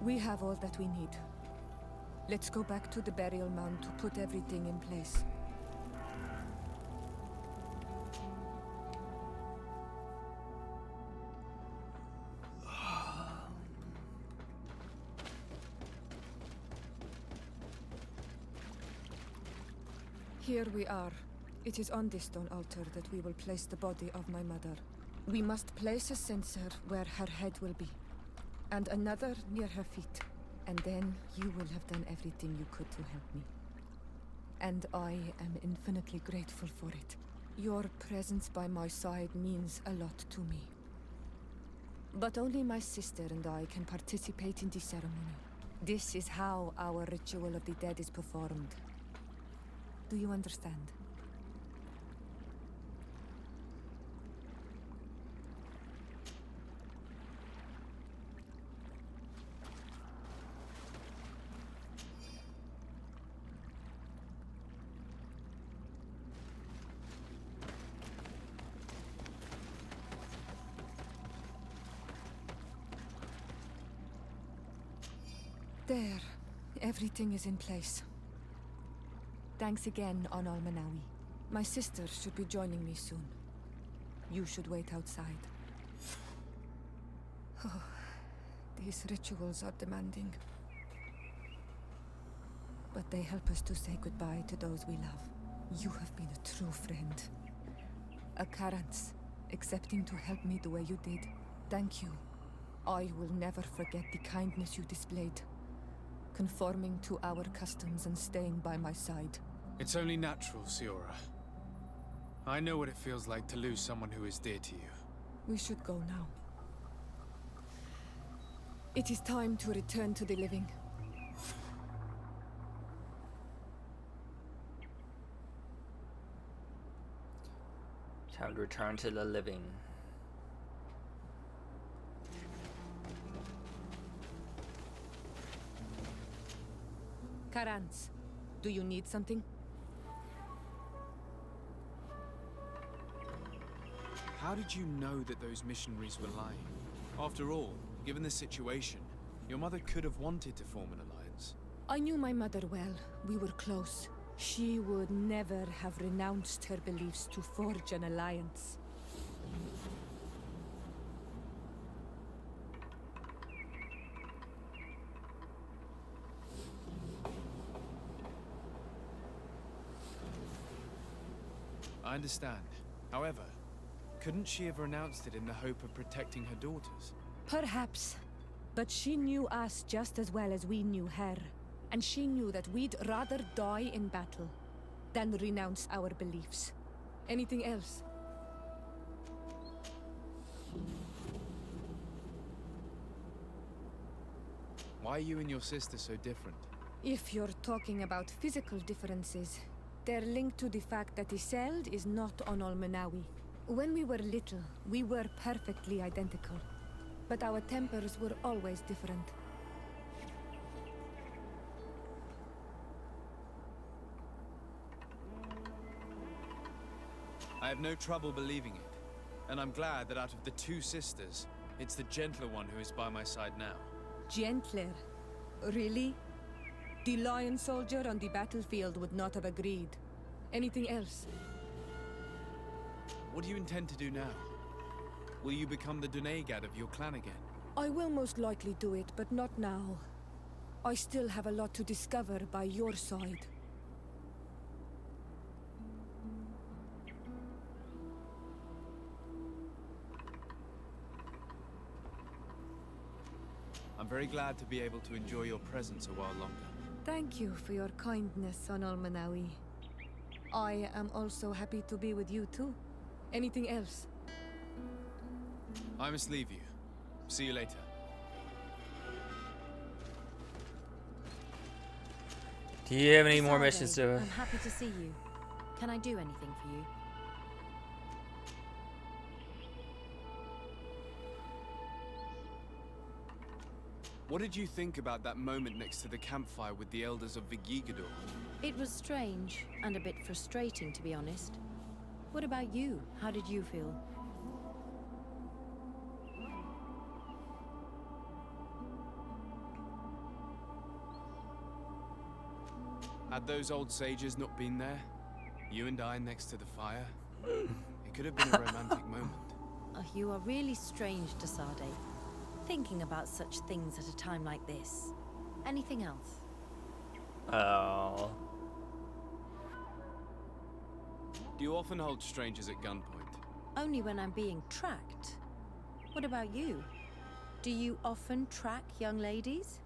We have all that we need. Let's go back to the burial mound to put everything in place. Here we are. It is on this stone altar that we will place the body of my mother. We must place a censer where her head will be, and another near her feet. And then you will have done everything you could to help me. And I am infinitely grateful for it. Your presence by my side means a lot to me. But only my sister and I can participate in the ceremony. This is how our ritual of the dead is performed. Do you understand? There. Everything is in place. Thanks again, Onol Manawi. My sister should be joining me soon. You should wait outside. Oh, these rituals are demanding. But they help us to say goodbye to those we love. You have been a true friend. A Karans, accepting to help me the way you did. Thank you. I will never forget the kindness you displayed. Conforming to our customs and staying by my side. It's only natural, Siora. I know what it feels like to lose someone who is dear to you. We should go now. It is time to return to the living. Time to return to the living. Karans, do you need something? How did you know that those missionaries were lying? After all, given the situation, your mother could have wanted to form an alliance. I knew my mother well. We were close. She would never have renounced her beliefs to forge an alliance. I understand. However, couldn't she have renounced it in the hope of protecting her daughters? Perhaps. But she knew us just as well as we knew her. And she knew that we'd rather die in battle than renounce our beliefs. Anything else? Why are you and your sister so different? If you're talking about physical differences, they're linked to the fact that Iseld is not Onol Manawi. When we were little, we were perfectly identical. But our tempers were always different. I have no trouble believing it. And I'm glad that out of the two sisters, it's the gentler one who is by my side now. Gentler? Really? The lion soldier on the battlefield would not have agreed. Anything else? What do you intend to do now? Will you become the Dunegad of your clan again? I will most likely do it, but not now. I still have a lot to discover by your side. I'm very glad to be able to enjoy your presence a while longer. Thank you for your kindness, Onol Manawi. I am also happy to be with you too. Anything else? I must leave you. See you later. Do you have any more Sarday, missions to... I'm happy to see you. Can I do anything for you? What did you think about that moment next to the campfire with the elders of Vigigador? It was strange, and a bit frustrating, to be honest. What about you? How did you feel? Had those old sages not been there, you and I next to the fire, it could have been a romantic moment. Oh, you are really strange, Sarday. Thinking about such things at a time like this. Anything else? Oh. Do you often hold strangers at gunpoint? Only when I'm being tracked. What about you? Do you often track young ladies?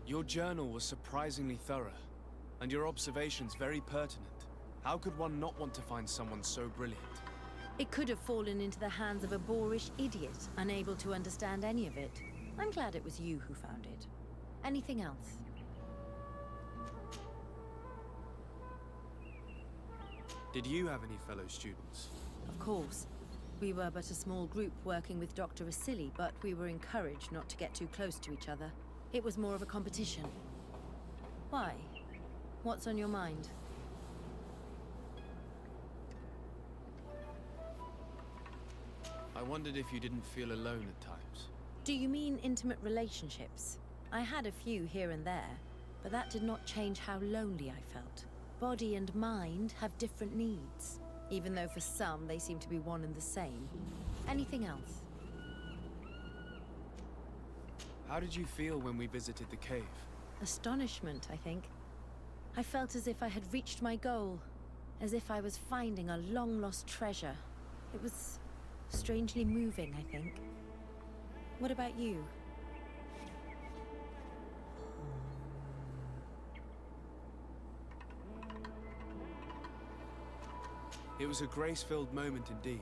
Your journal was surprisingly thorough, and your observations very pertinent. How could one not want to find someone so brilliant? It could have fallen into the hands of a boorish idiot, unable to understand any of it. I'm glad it was you who found it. Anything else? Did you have any fellow students? Of course. We were but a small group working with Dr. Vasily, but we were encouraged not to get too close to each other. It was more of a competition. Why? What's on your mind? I wondered if you didn't feel alone at times. Do you mean intimate relationships? I had a few here and there, but that did not change how lonely I felt. Body and mind have different needs, even though for some they seem to be one and the same. Anything else? How did you feel when we visited the cave? Astonishment, I think. I felt as if I had reached my goal, as if I was finding a long-lost treasure. It was strangely moving, I think. What about you? It was a grace-filled moment indeed.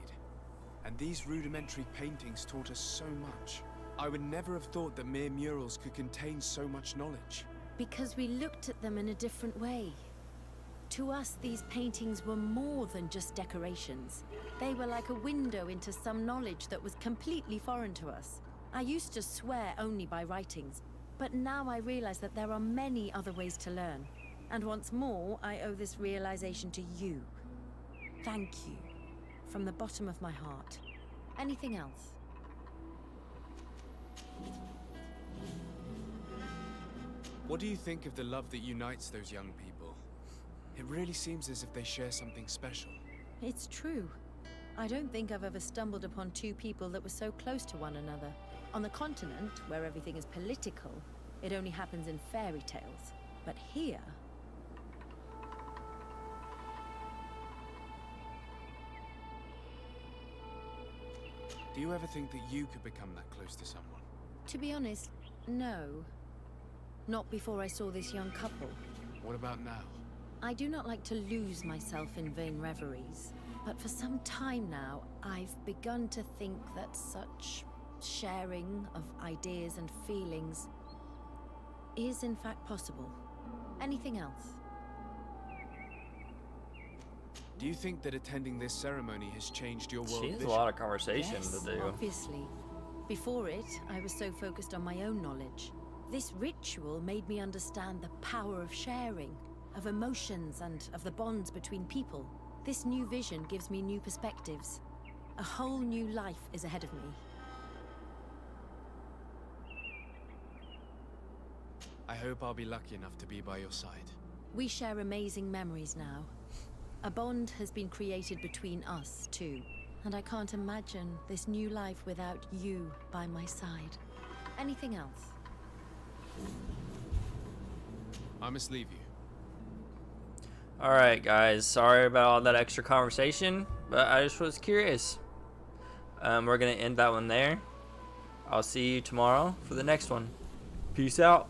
And these rudimentary paintings taught us so much. I would never have thought that mere murals could contain so much knowledge. Because we looked at them in a different way. To us, these paintings were more than just decorations. They were like a window into some knowledge that was completely foreign to us. I used to swear only by writings, but now I realize that there are many other ways to learn. And once more, I owe this realization to you. Thank you, from the bottom of my heart. Anything else? What do you think of the love that unites those young people? It really seems as if they share something special. It's true. I don't think I've ever stumbled upon two people that were so close to one another. On the continent, where everything is political, it only happens in fairy tales. But here... Do you ever think that you could become that close to someone? To be honest, no. Not before I saw this young couple. What about now? I do not like to lose myself in vain reveries, but for some time now, I've begun to think that such sharing of ideas and feelings is in fact possible. Anything else? Do you think that attending this ceremony has changed your world She has vision? a lot of conversation Yes, to do. obviously. Before it, I was so focused on my own knowledge. This ritual made me understand the power of sharing, of emotions, and of the bonds between people. This new vision gives me new perspectives. A whole new life is ahead of me. I hope I'll be lucky enough to be by your side. We share amazing memories now. A bond has been created between us, too. And I can't imagine this new life without you by my side. Anything else? I must leave you. Alright guys, sorry about all that extra conversation, but I just was curious. We're going to end that one there. I'll see you tomorrow for the next one. Peace out.